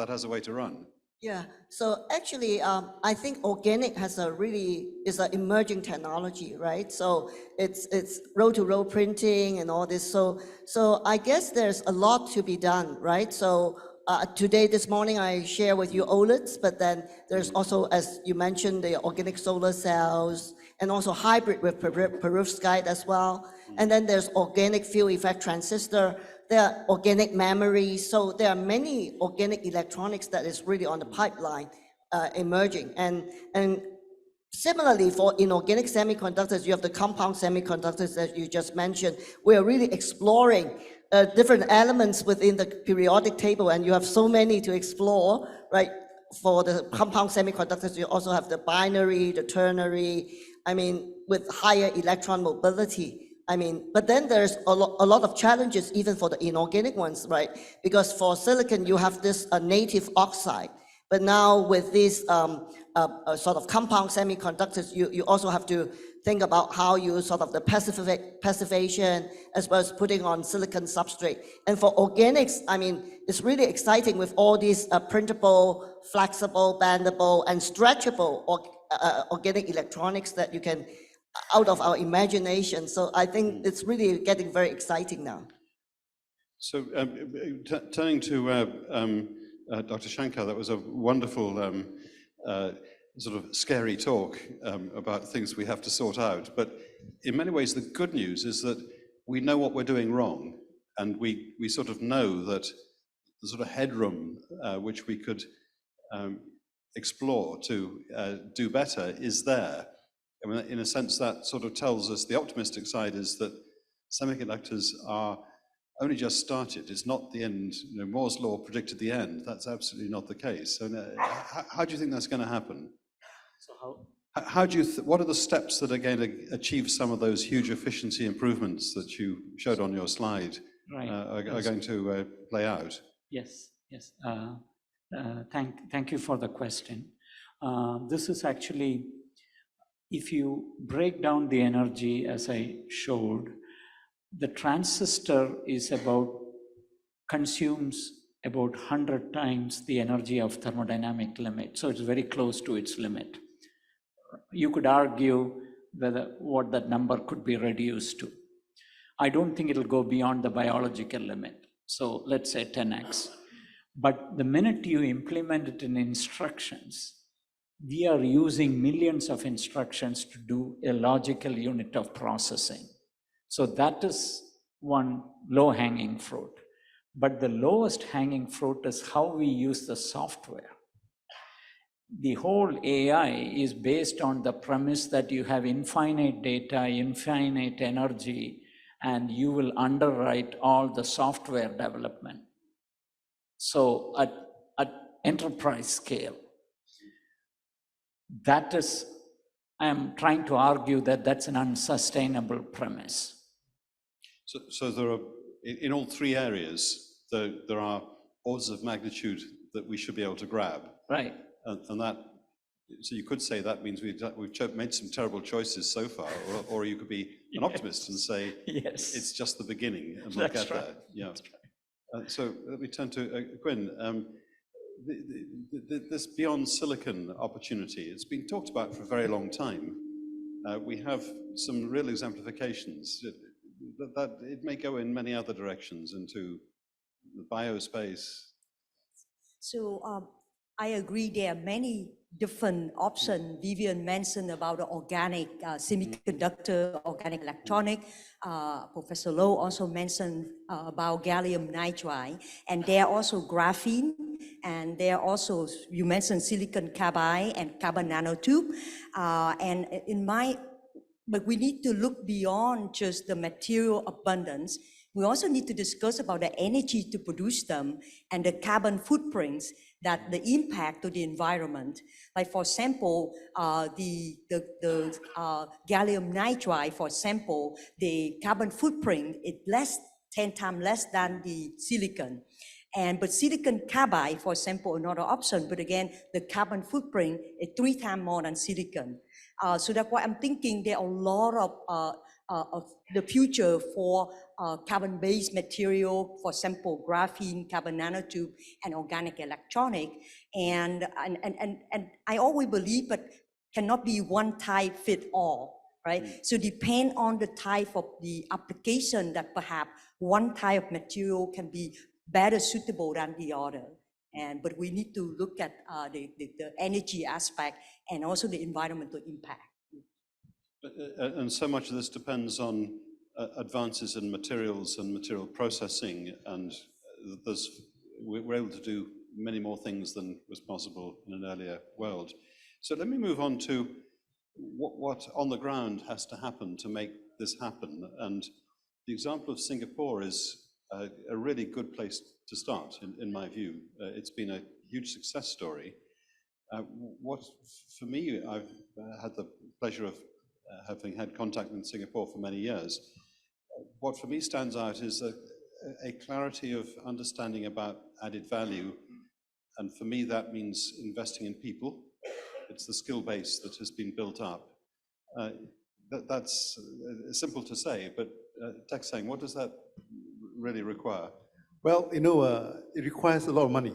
has a way to run. Yeah, so actually, I think organic is an emerging technology, right? So it's roll-to-roll printing and all this. So I guess there's a lot to be done, right? So this morning I share with you OLEDs, but then there's also, as you mentioned, the organic solar cells, and also hybrid with perovskite as well. And then there's organic field effect transistor. There are organic memories. So there are many organic electronics that is really on the pipeline emerging. And similarly, for inorganic semiconductors, you have the compound semiconductors that you just mentioned. We are really exploring different elements within the periodic table, and you have so many to explore, right? For the compound semiconductors, you also have the binary, the ternary, with higher electron mobility. But then there's a lot of challenges even for the inorganic ones, right? Because for silicon, you have this native oxide. But now with these sort of compound semiconductors, you also have to think about how you sort of the passivation as well as putting on silicon substrate. And for organics, it's really exciting with all these printable, flexible, bendable, and stretchable organic electronics that you can out of our imagination. So I think it's really getting very exciting now. So turning to Dr. Shankar, that was a wonderful sort of scary talk about things we have to sort out. But in many ways, the good news is that we know what we're doing wrong, and we sort of know that the sort of headroom which we could explore to do better is there. In a sense, that sort of tells us the optimistic side is that semiconductors are only just started. It's not the end. Moore's law predicted the end. That's absolutely not the case. So how do you think that's going to happen? So how do you? What are the steps that are going to achieve some of those huge efficiency improvements that you showed on your slide? Right. Are going to play out? Yes. Thank you for the question. This is actually, if you break down the energy as I showed, the transistor consumes about 100 times the energy of thermodynamic limit. So it's very close to its limit. You could argue what that number could be reduced to. I don't think it'll go beyond the biological limit. So let's say 10x. But the minute you implement it in instructions, we are using millions of instructions to do a logical unit of processing. So that is one low-hanging fruit. But the lowest hanging fruit is how we use the software. The whole AI is based on the premise that you have infinite data, infinite energy, and you will underwrite all the software development. So at enterprise scale, that is I am trying to argue that that's an unsustainable premise. So there are, in all three areas, there are orders of magnitude that we should be able to grab. Right. And that, so you could say that means we've made some terrible choices so far, or you could be an optimist and say, yes, it's just the beginning and we'll get there. Yeah. So let me turn to Gwyn. This beyond silicon opportunity, it's been talked about for a very long time. We have some real exemplifications that it may go in many other directions, into the biospace. So I agree there are many different options. Vivian mentioned about the organic semiconductor, organic electronic. Professor Low also mentioned about gallium nitride, and there are also graphene, and there are also, you mentioned silicon carbide and carbon nanotube. But we need to look beyond just the material abundance. We also need to discuss about the energy to produce them and the carbon footprints, that the impact to the environment. Like for example, the gallium nitride, for example, the carbon footprint is 10 times less than the silicon. But silicon carbide, for example, another option, but again, the carbon footprint is 3 times more than silicon. So that's why I'm thinking there are a lot of the future for carbon-based material, for example, graphene, carbon nanotube, and organic electronic. And I always believe that cannot be one type fit all, right? So depend on the type of the application, that perhaps one type of material can be better suitable than the other. But we need to look at the energy aspect and also the environmental impact. And so much of this depends on advances in materials and material processing, and we're able to do many more things than was possible in an earlier world. So let me move on to what on the ground has to happen to make this happen. And the example of Singapore is a really good place to start, in my view. It's been a huge success story. For me, I've had the pleasure of having had contact in Singapore for many years. What for me stands out is a clarity of understanding about added value. And for me, that means investing in people. It's the skill base that has been built up. That's simple to say, but Tek Seng, what does that really require? Well, it requires a lot of money.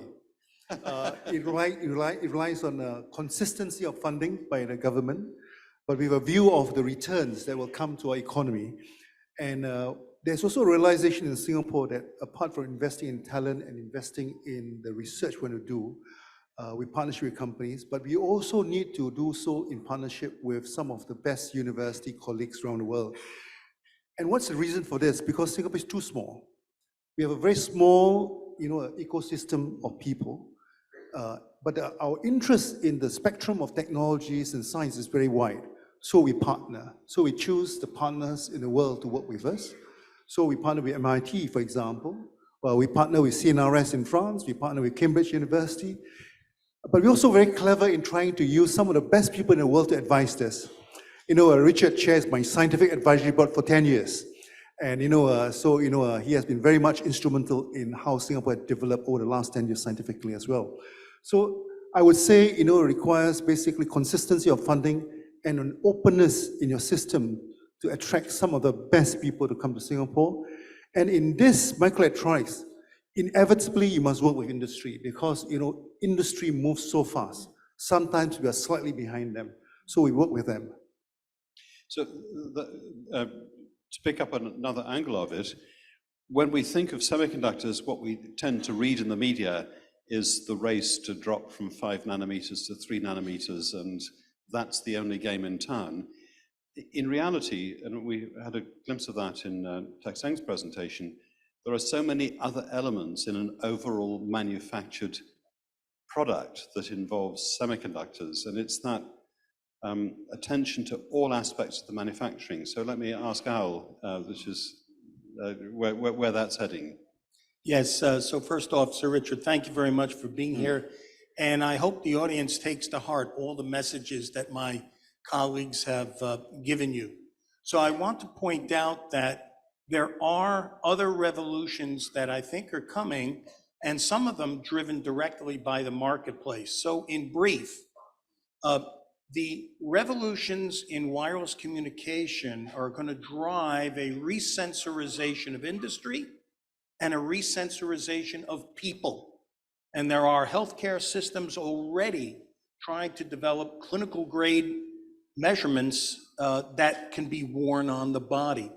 It relies on consistency of funding by the government, but with a view of the returns that will come to our economy. And there's also a realization in Singapore that apart from investing in talent and investing in the research we're going to do, we partnership with companies, but we also need to do so in partnership with some of the best university colleagues around the world. And what's the reason for this? Because Singapore is too small. We have a very small, ecosystem of people, but our interest in the spectrum of technologies and science is very wide. So we partner. So we choose the partners in the world to work with us. So we partner with MIT, for example. Well, we partner with CNRS in France. We partner with Cambridge University. But we're also very clever in trying to use some of the best people in the world to advise us. Richard chairs my scientific advisory board for 10 years. And he has been very much instrumental in how Singapore has developed over the last 10 years scientifically as well. So I would say, it requires basically consistency of funding and an openness in your system to attract some of the best people to come to Singapore. And in this microelectronics, inevitably you must work with industry because, industry moves so fast. Sometimes we are slightly behind them, so we work with them. So to pick up on another angle of it, when we think of semiconductors, what we tend to read in the media is the race to drop from 5 nanometers to 3 nanometers, and that's the only game in town. In reality, and we had a glimpse of that in Tek Seng's presentation, there are so many other elements in an overall manufactured product that involves semiconductors, and it's that attention to all aspects of the manufacturing. So let me ask Al, which is where that's heading. Yes, so first off, Sir Richard, thank you very much for being here. And I hope the audience takes to heart all the messages that my colleagues have given you. So I want to point out that there are other revolutions that I think are coming, and some of them driven directly by the marketplace. So in brief, the revolutions in wireless communication are going to drive a resensorization of industry and a resensorization of people. And there are healthcare systems already trying to develop clinical grade measurements that can be worn on the body.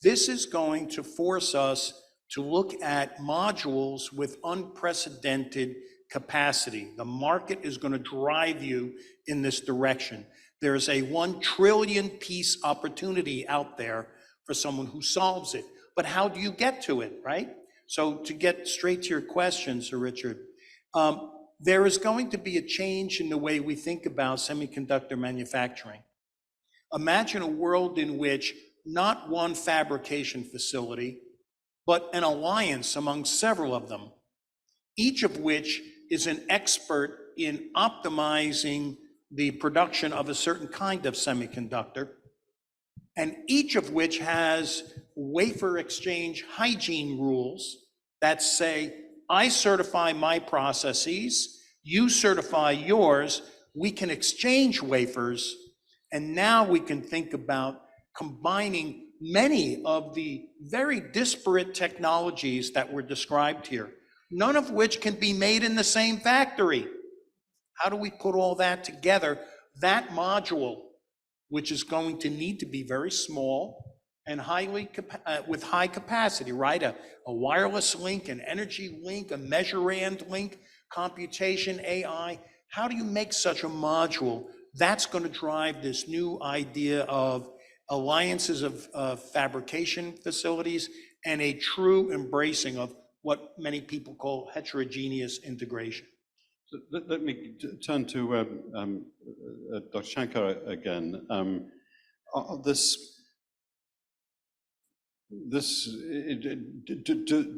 This is going to force us to look at modules with unprecedented capacity. The market is going to drive you in this direction. There's a 1 trillion piece opportunity out there for someone who solves it. But how do you get to it, right? So to get straight to your question, Sir Richard, there is going to be a change in the way we think about semiconductor manufacturing. Imagine a world in which not one fabrication facility, but an alliance among several of them, each of which is an expert in optimizing the production of a certain kind of semiconductor, and each of which has wafer exchange hygiene rules that say, I certify my processes, you certify yours, we can exchange wafers, and now we can think about combining many of the very disparate technologies that were described here, none of which can be made in the same factory. How do we put all that together? That module, which is going to need to be very small and with high capacity, right? A wireless link, an energy link, a measurand link, computation, AI. How do you make such a module? That's going to drive this new idea of alliances of fabrication facilities and a true embracing of what many people call heterogeneous integration. So let me turn to Dr. Shankar again.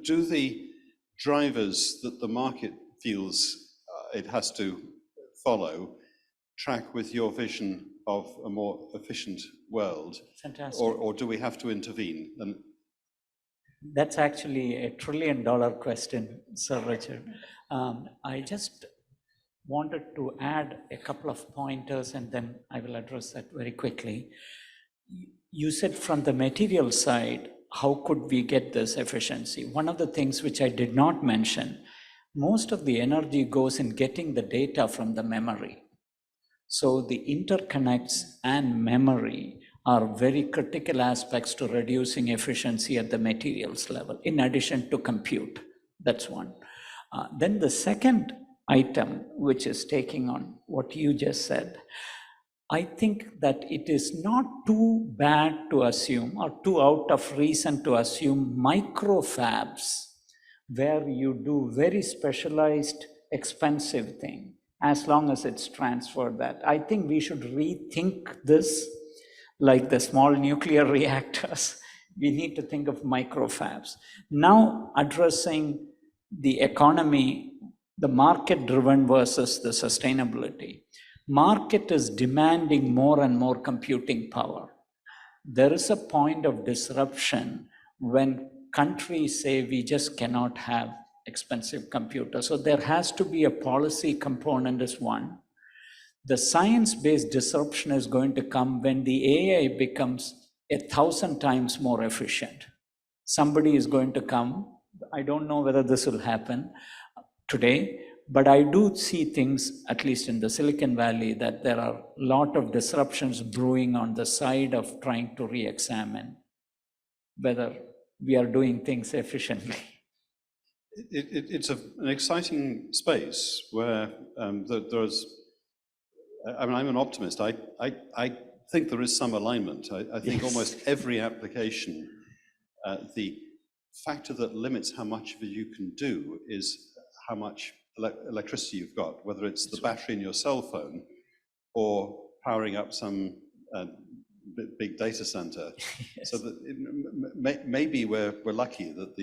Do the drivers that the market feels it has to follow track with your vision of a more efficient world? Fantastic. Or do we have to intervene? And that's actually a $1 trillion question, Sir Richard. I just wanted to add a couple of pointers and then I will address that very quickly. You said from the material side, how could we get this efficiency? One of the things which I did not mention, most of the energy goes in getting the data from the memory. So the interconnects and memory are very critical aspects to reducing efficiency at the materials level, in addition to compute. That's one. Then the second item, which is taking on what you just said, I think that it is not too bad to assume or too out of reason to assume microfabs where you do very specialized, expensive thing, as long as it's transferred that. I think we should rethink this like the small nuclear reactors. We need to think of microfabs. Now addressing the economy, the market-driven versus the sustainability. Market is demanding more and more computing power. There is a point of disruption when countries say we just cannot have expensive computers. So there has to be a policy component is one. The science-based disruption is going to come when the AI becomes 1,000 times more efficient. Somebody is going to come. I don't know whether this will happen today, but I do see things, at least in the Silicon Valley, that there are a lot of disruptions brewing on the side of trying to re-examine whether we are doing things efficiently. It's an exciting space where there's, I mean, I'm an optimist. I think there is some alignment. I think almost every application, the factor that limits how much of it you can do is how much electricity you've got, whether it's the battery in your cell phone or powering up some big data center. Yes. So that maybe we're lucky that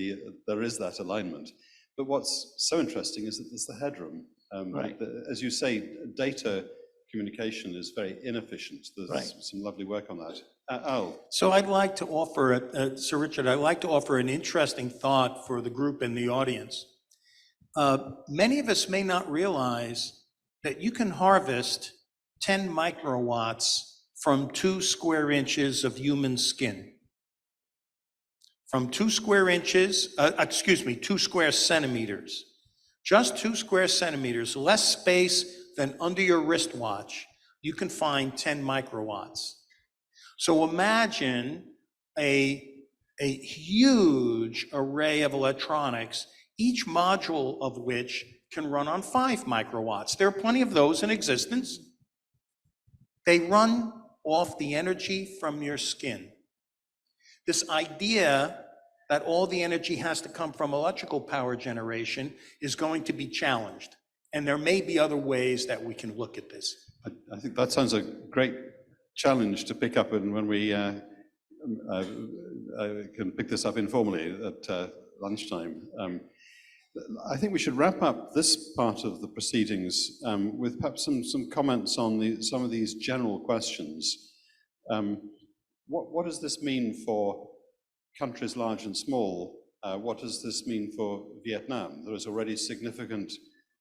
there is that alignment. But what's so interesting is that there's the headroom. Right. As you say, data communication is very inefficient. There's Right. some lovely work on that. Al. So I'd like to offer, Sir Richard, I'd like to offer an interesting thought for the group and the audience. Many of us may not realize that you can harvest 10 microwatts from 2 square inches of human skin. From 2 square inches, 2 square centimeters. Just 2 square centimeters, less space than under your wristwatch, you can find 10 microwatts. So imagine a huge array of electronics, each module of which can run on 5 microwatts. There are plenty of those in existence. They run off the energy from your skin. This idea that all the energy has to come from electrical power generation is going to be challenged. And there may be other ways that we can look at this. I think that sounds a great challenge to pick up when we can pick this up informally at lunchtime. I think we should wrap up this part of the proceedings with perhaps some comments on some of these general questions. What does this mean for countries large and small? What does this mean for Vietnam? There is already significant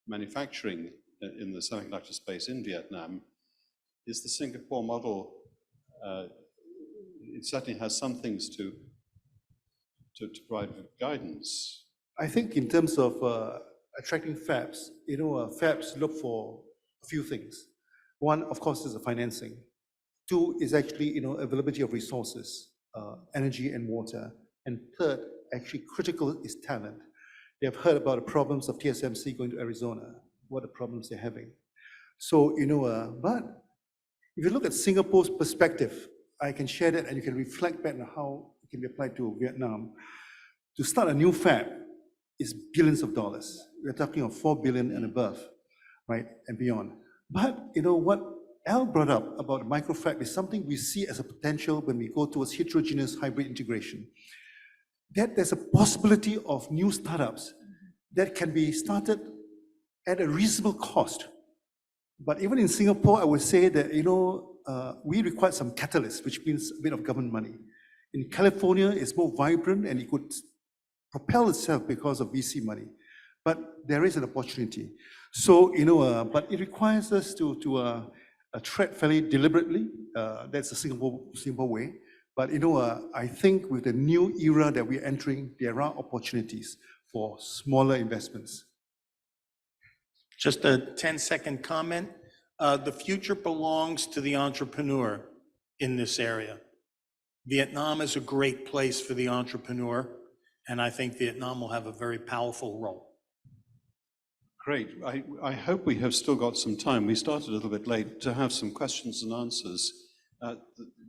manufacturing in the semiconductor space in Vietnam. Is the Singapore model, it certainly has some things to provide guidance. I think in terms of attracting fabs, fabs look for a few things. One, of course, is the financing. 2 is actually, availability of resources, energy and water. And 3rd, actually critical, is talent. They have heard about the problems of TSMC going to Arizona, what the problems they're having. So, but if you look at Singapore's perspective, I can share that and you can reflect back on how it can be applied to Vietnam. To start a new fab is billions of dollars. We're talking of 4 billion and above, right, and beyond. But what Al brought up about microfab is something we see as a potential when we go towards heterogeneous hybrid integration. That there's a possibility of new startups that can be started at a reasonable cost. But even in Singapore, I would say that, we require some catalyst, which means a bit of government money. In California, it's more vibrant and it could propel itself because of VC money. But there is an opportunity. So, but it requires us to tread fairly deliberately. That's the Singapore way. But, I think with the new era that we're entering, there are opportunities for smaller investments. Just a 10-second comment. The future belongs to the entrepreneur in this area. Vietnam is a great place for the entrepreneur, and I think Vietnam will have a very powerful role. Great. I hope we have still got some time. We started a little bit late to have some questions and answers.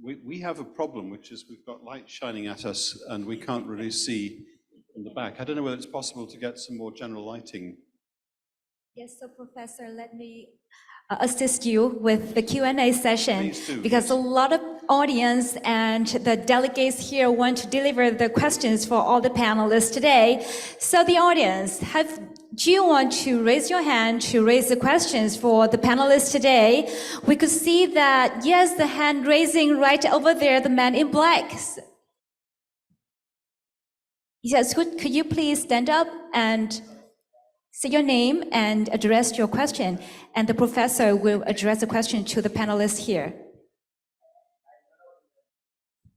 We have a problem, which is we've got light shining at us and we can't really see in the back. I don't know whether it's possible to get some more general lighting. Yes, so Professor, let me assist you with the Q&A session. Please do, because a lot of audience and the delegates here want to deliver the questions for all the panelists today. So the audience, do you want to raise your hand to raise the questions for the panelists today? We could see that, yes, the hand raising right over there, the man in black. Yes, could you please stand up and say your name and address your question, and the professor will address the question to the panelists here.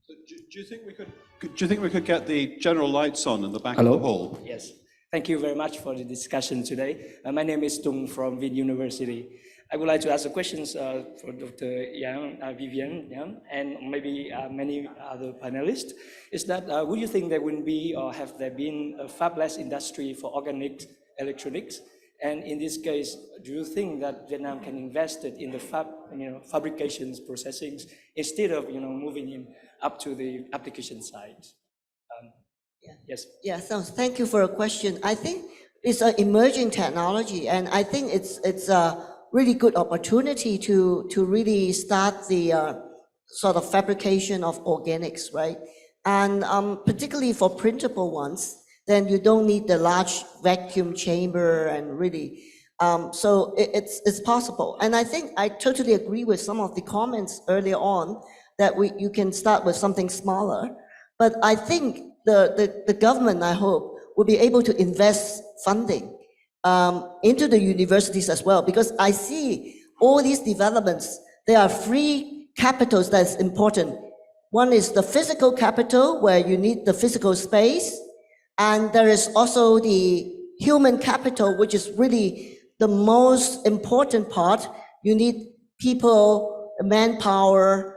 So do you think we could get the general lights on in the back of the hall? Yes. Thank you very much for the discussion today. My name is Tung from Vinh University. I would like to ask the questions for Dr. Yang, Vivian, Yang, and maybe many other panelists. Is that would you think there will be or have there been a fabless industry for organic electronics? And in this case, do you think that Vietnam can invest it in the fabrications processing instead of moving in up to the application side? Yes. Yeah. So thank you for a question. I think it's an emerging technology, and I think it's a really good opportunity to really start the sort of fabrication of organics, right? And particularly for printable ones, then you don't need the large vacuum chamber and really So it's possible. And I think I totally agree with some of the comments earlier on that you can start with something smaller. But I think the government, I hope, will be able to invest funding into the universities as well, because I see all these developments, there are three capitals that's important. One is the physical capital, where you need the physical space, and there is also the human capital, which is really the most important part. You need people, manpower,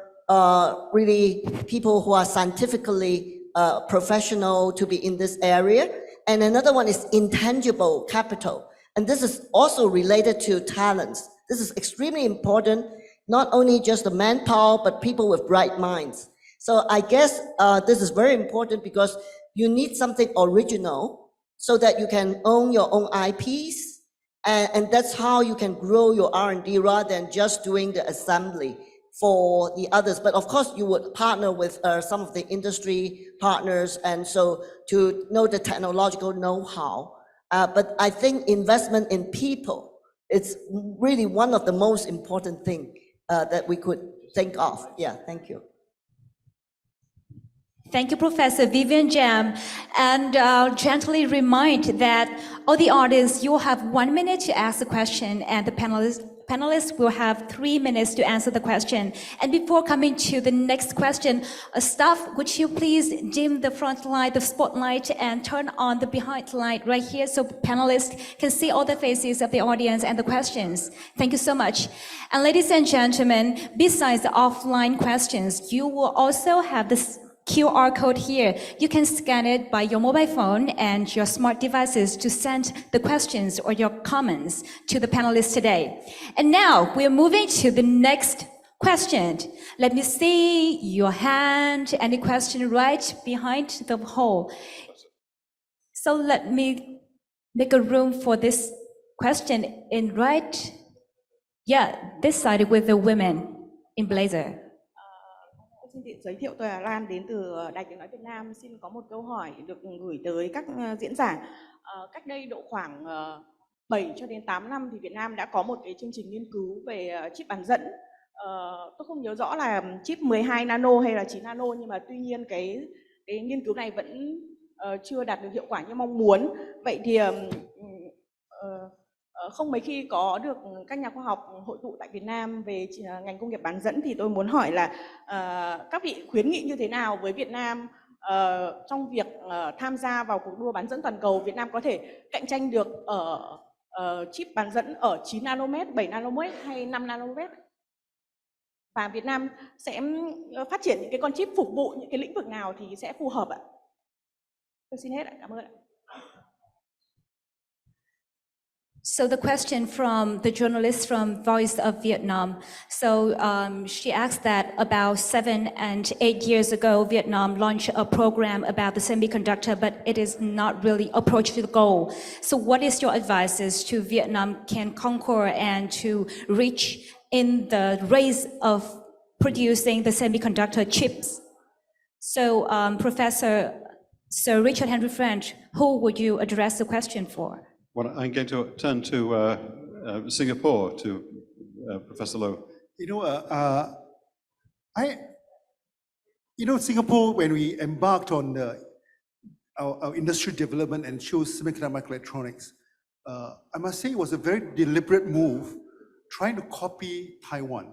really people who are scientifically professional to be in this area. And another one is intangible capital. And this is also related to talents. This is extremely important, not only just the manpower, but people with bright minds. So I guess this is very important because you need something original so that you can own your own IPs. And that's how you can grow your R&D rather than just doing the assembly for the others. But of course, you would partner with some of the industry partners, and so to know the technological know-how. But I think investment in people, it's really one of the most important things that we could think of. Yeah, thank you. Thank you, Professor Vivian Jam. And gently remind that all the audience, you will have 1 minute to ask the question, and the panelists will have 3 minutes to answer the question. And before coming to the next question, staff, would you please dim the front light, the spotlight, and turn on the behind light right here so panelists can see all the faces of the audience and the questions. Thank you so much. And ladies and gentlemen, besides the offline questions, you will also have this QR code here. You can scan it by your mobile phone and your smart devices to send the questions or your comments to the panelists today. And now we're moving to the next question. Let me see your hand. Any question right behind the hole? So let me make a room for this question in right. Yeah, this side with the women in blazer. Xin giới thiệu, tôi là Lan đến từ Đài Tiếng nói Việt Nam. Xin có một câu hỏi được gửi tới các diễn giả. Cách đây độ khoảng 7 cho đến 8 năm thì Việt Nam đã có một cái chương trình nghiên cứu về chip bán dẫn. Tôi không nhớ rõ là chip 12 nano hay là 9 nano, nhưng mà tuy nhiên cái nghiên cứu này vẫn chưa đạt được hiệu quả như mong muốn. Vậy thì không mấy khi có được các nhà khoa học hội tụ tại Việt Nam về ngành công nghiệp bán dẫn, thì tôi muốn hỏi là các vị khuyến nghị như thế nào với Việt Nam trong việc tham gia vào cuộc đua bán dẫn toàn cầu. Việt Nam có thể cạnh tranh được ở chip bán dẫn ở 9 nanomet, 7 nanomet hay 5 nanomet? Và Việt Nam sẽ phát triển những cái con chip phục vụ những cái lĩnh vực nào thì sẽ phù hợp ạ? Tôi xin hết ạ, cảm ơn ạ. So the question from the journalist from Voice of Vietnam. So she asked that about 7 and 8 years ago, Vietnam launched a program about the semiconductor, but it is not really approached to the goal. So what is your advice to Vietnam can conquer and to reach in the race of producing the semiconductor chips? So Professor Sir Richard Henry French, who would you address the question for? Well, I'm going to turn to Singapore, to Professor Low. Singapore, when we embarked on our industry development and chose semiconductor microelectronics, I must say it was a very deliberate move trying to copy Taiwan.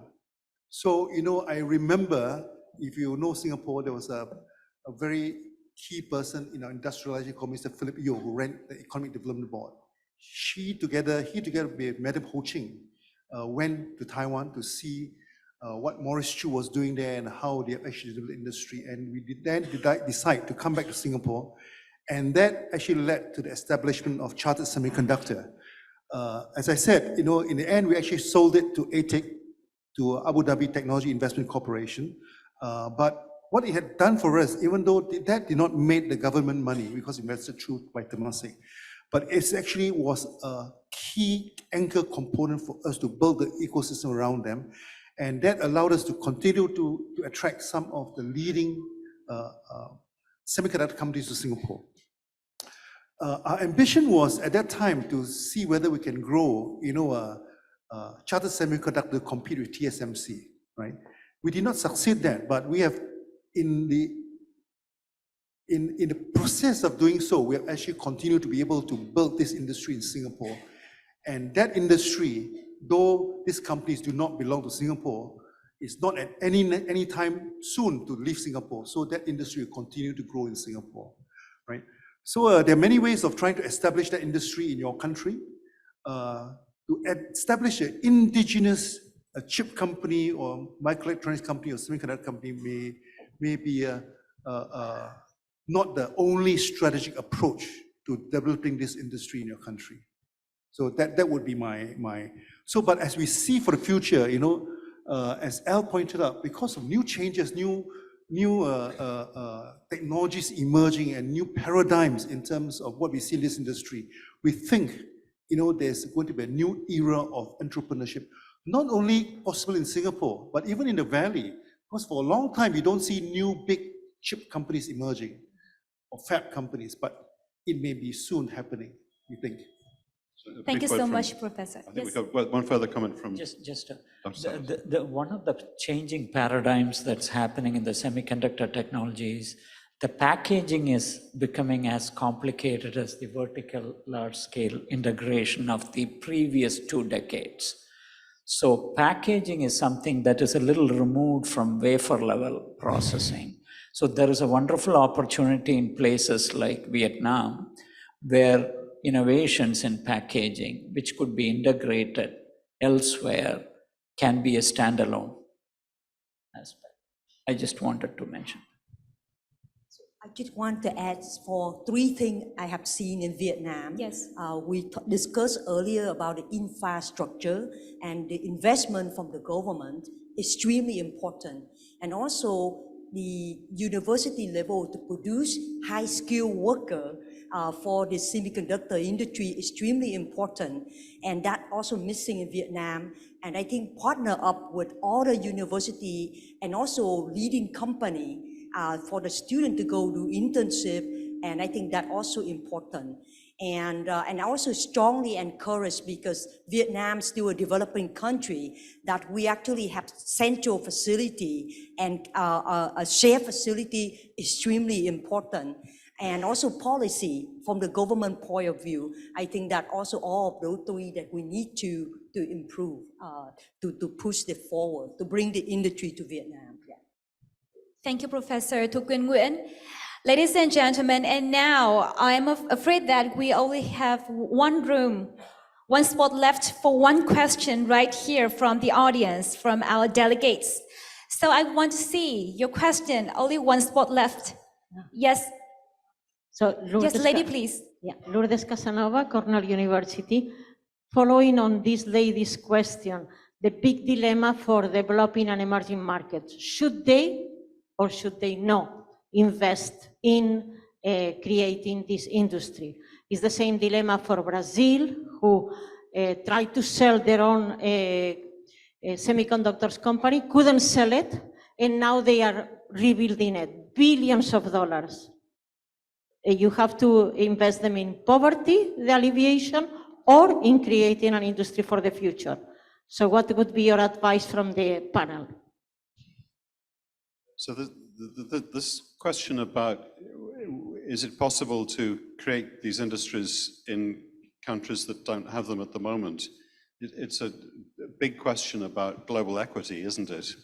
So, I remember, if you know Singapore, there was a very key person in our industrialization called Mr. Philip Yeo, who ran the Economic Development Board. He together with Madam Ho Ching went to Taiwan to see what Morris Chu was doing there and how they actually developed the industry. And we then decide to come back to Singapore. And that actually led to the establishment of Chartered Semiconductor. As I said, in the end, we actually sold it to ATIC, to Abu Dhabi Technology Investment Corporation. But what it had done for us, even though that did not make the government money because invested through by Temasek, but it actually was a key anchor component for us to build the ecosystem around them. And that allowed us to continue to attract some of the leading semiconductor companies to Singapore. our ambition was at that time to see whether we can grow, chartered semiconductor compete with TSMC, right? We did not succeed that, but we have in the process of doing so, we have actually continued to be able to build this industry in Singapore. And that industry, though these companies do not belong to Singapore, is not at any time soon to leave Singapore. So that industry will continue to grow in Singapore, right? So there are many ways of trying to establish that industry in your country. To establish an indigenous chip company or microelectronics company or semiconductor company may be not the only strategic approach to developing this industry in your country. So that would be my. So, but as we see for the future, as Al pointed out, because of new changes, new technologies emerging and new paradigms in terms of what we see in this industry, we think, there's going to be a new era of entrepreneurship, not only possible in Singapore, but even in the Valley, because for a long time, you don't see new big chip companies emerging or fab companies, but it may be soon happening, we think. Thank you so much, Professor. I think we got one further comment from... One of the changing paradigms that's happening in the semiconductor technologies, the packaging is becoming as complicated as the vertical large-scale integration of the previous 2 decades. So packaging is something that is a little removed from wafer-level processing. So there is a wonderful opportunity in places like Vietnam, where innovations in packaging, which could be integrated elsewhere, can be a standalone aspect. I just wanted to mention. I just want to add for 3 things I have seen in Vietnam. Yes. We discussed earlier about the infrastructure and the investment from the government, extremely important. And also the university level to produce high-skilled workers for the semiconductor industry, extremely important. And that also missing in Vietnam. And I think partner up with other university and also leading company for the student to go do internship, and I think that also important. And I also strongly encourage, because Vietnam is still a developing country, that we actually have central facility and a shared facility extremely important. And also policy from the government point of view. I think that also all of those 3 that we need to improve, to push it forward, to bring the industry to Vietnam. Thank you, Professor Tu Quyên Nguyễn. Ladies and gentlemen, and now I'm afraid that we only have one spot left for one question right here from the audience, from our delegates. So I want to see your question, only one spot left. Yes. So, yes, lady, please. Yeah, Lourdes Casanova, Cornell University. Following on this lady's question, the big dilemma for developing and emerging markets, should they or should they not invest in creating this industry? It's the same dilemma for Brazil, who tried to sell their own semiconductors company, couldn't sell it, and now they are rebuilding it, billions of dollars. You have to invest them in poverty, the alleviation, or in creating an industry for the future. So what would be your advice from the panel? So this question about, is it possible to create these industries in countries that don't have them at the moment? It's a big question about global equity, isn't it?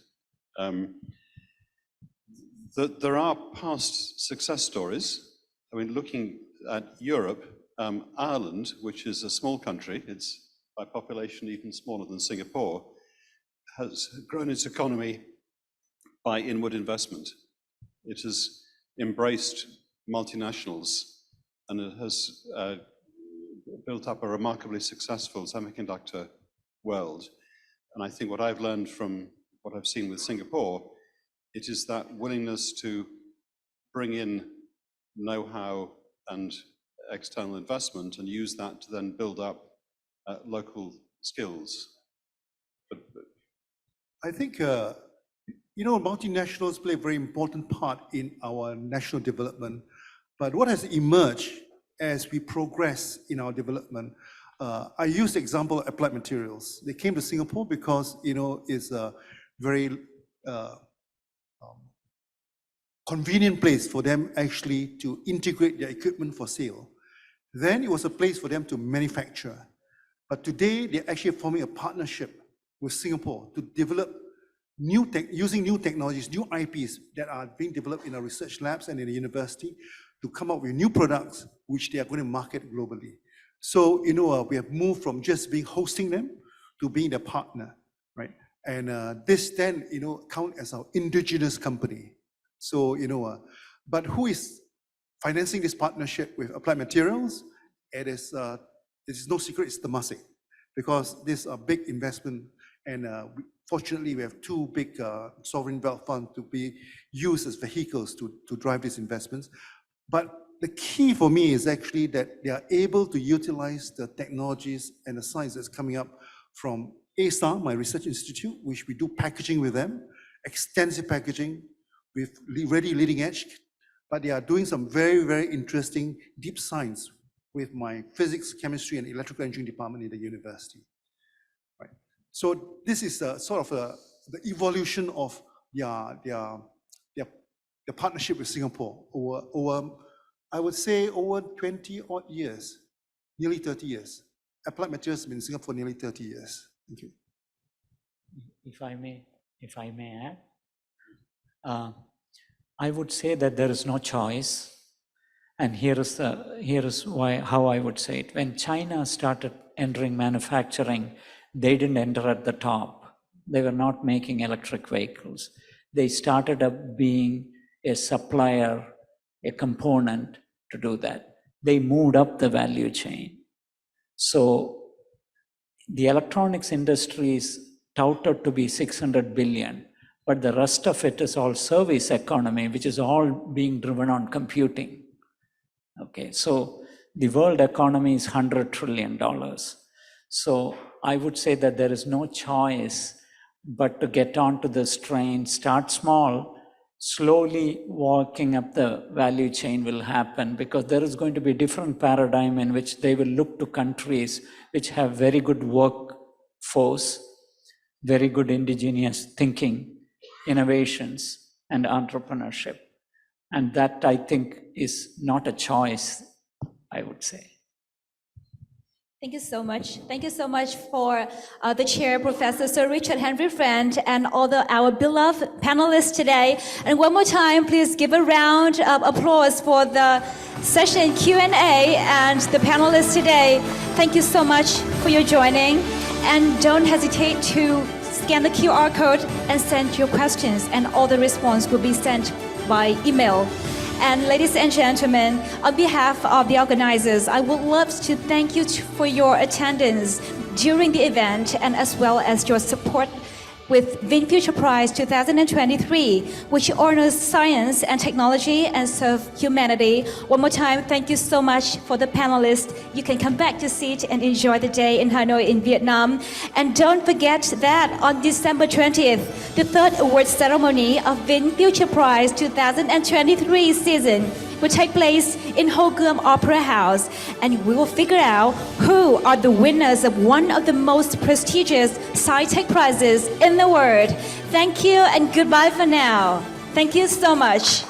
There are past success stories. I mean, looking at Europe, Ireland, which is a small country, it's by population even smaller than Singapore, has grown its economy by inward investment. It has embraced multinationals, and it has built up a remarkably successful semiconductor world. And I think what I've learned from what I've seen with Singapore, it is that willingness to bring in know-how and external investment and use that to then build up local skills. But I think multinationals play a very important part in our national development. But what has emerged as we progress in our development, I use the example of Applied Materials. They came to Singapore because, it's a very convenient place for them actually to integrate their equipment for sale. Then it was a place for them to manufacture. But today, they're actually forming a partnership with Singapore to develop using new technologies, new IPs that are being developed in our research labs and in the university to come up with new products which they are going to market globally. So, we have moved from just hosting them to being their partner, right? And this then, count as our indigenous company. So, but who is financing this partnership with Applied Materials? It is no secret, it's Temasek, because this is a big investment, and fortunately we have two big sovereign wealth funds to be used as vehicles to drive these investments. But the key for me is actually that they are able to utilize the technologies and the science that's coming up from A-STAR, my research institute, which we do packaging with them, extensive packaging with really leading edge, but they are doing some very, very interesting deep science with my physics, chemistry, and electrical engineering department in the university. Right. So this is sort of the evolution of their partnership with Singapore over, I would say, over 20 odd years, nearly 30 years. Applied Materials has been in Singapore for nearly 30 years. Thank you. If I may add, I would say that there is no choice. And here is how I would say it. When China started entering manufacturing, they didn't enter at the top. They were not making electric vehicles. They started up being a supplier, a component to do that. They moved up the value chain. So the electronics industry is touted to be 600 billion, but the rest of it is all service economy, which is all being driven on computing. Okay, so the world economy is $100 trillion. So I would say that there is no choice but to get onto this train, start small, slowly walking up the value chain will happen, because there is going to be a different paradigm in which they will look to countries which have very good workforce, very good indigenous thinking, innovations, and entrepreneurship. And that, I think, is not a choice, I would say. Thank you so much. Thank you so much for the chair, Professor Sir Richard Henry Friend, and all our beloved panelists today. And one more time, please give a round of applause for the session Q&A and the panelists today. Thank you so much for your joining. And don't hesitate to scan the QR code and send your questions, and all the response will be sent by email. And ladies and gentlemen, on behalf of the organizers, I would love to thank you for your attendance during the event, and as well as your support with VinFuture Prize 2023, which honors science and technology and serve humanity. One more time, thank you so much for the panelists. You can come back to seat and enjoy the day in Hanoi in Vietnam. And don't forget that on December 20th, the third award ceremony of VinFuture Prize 2023 season will take place in Ho Gươm Opera House, and we will figure out who are the winners of one of the most prestigious sci-tech prizes in the world. Thank you and goodbye for now. Thank you so much.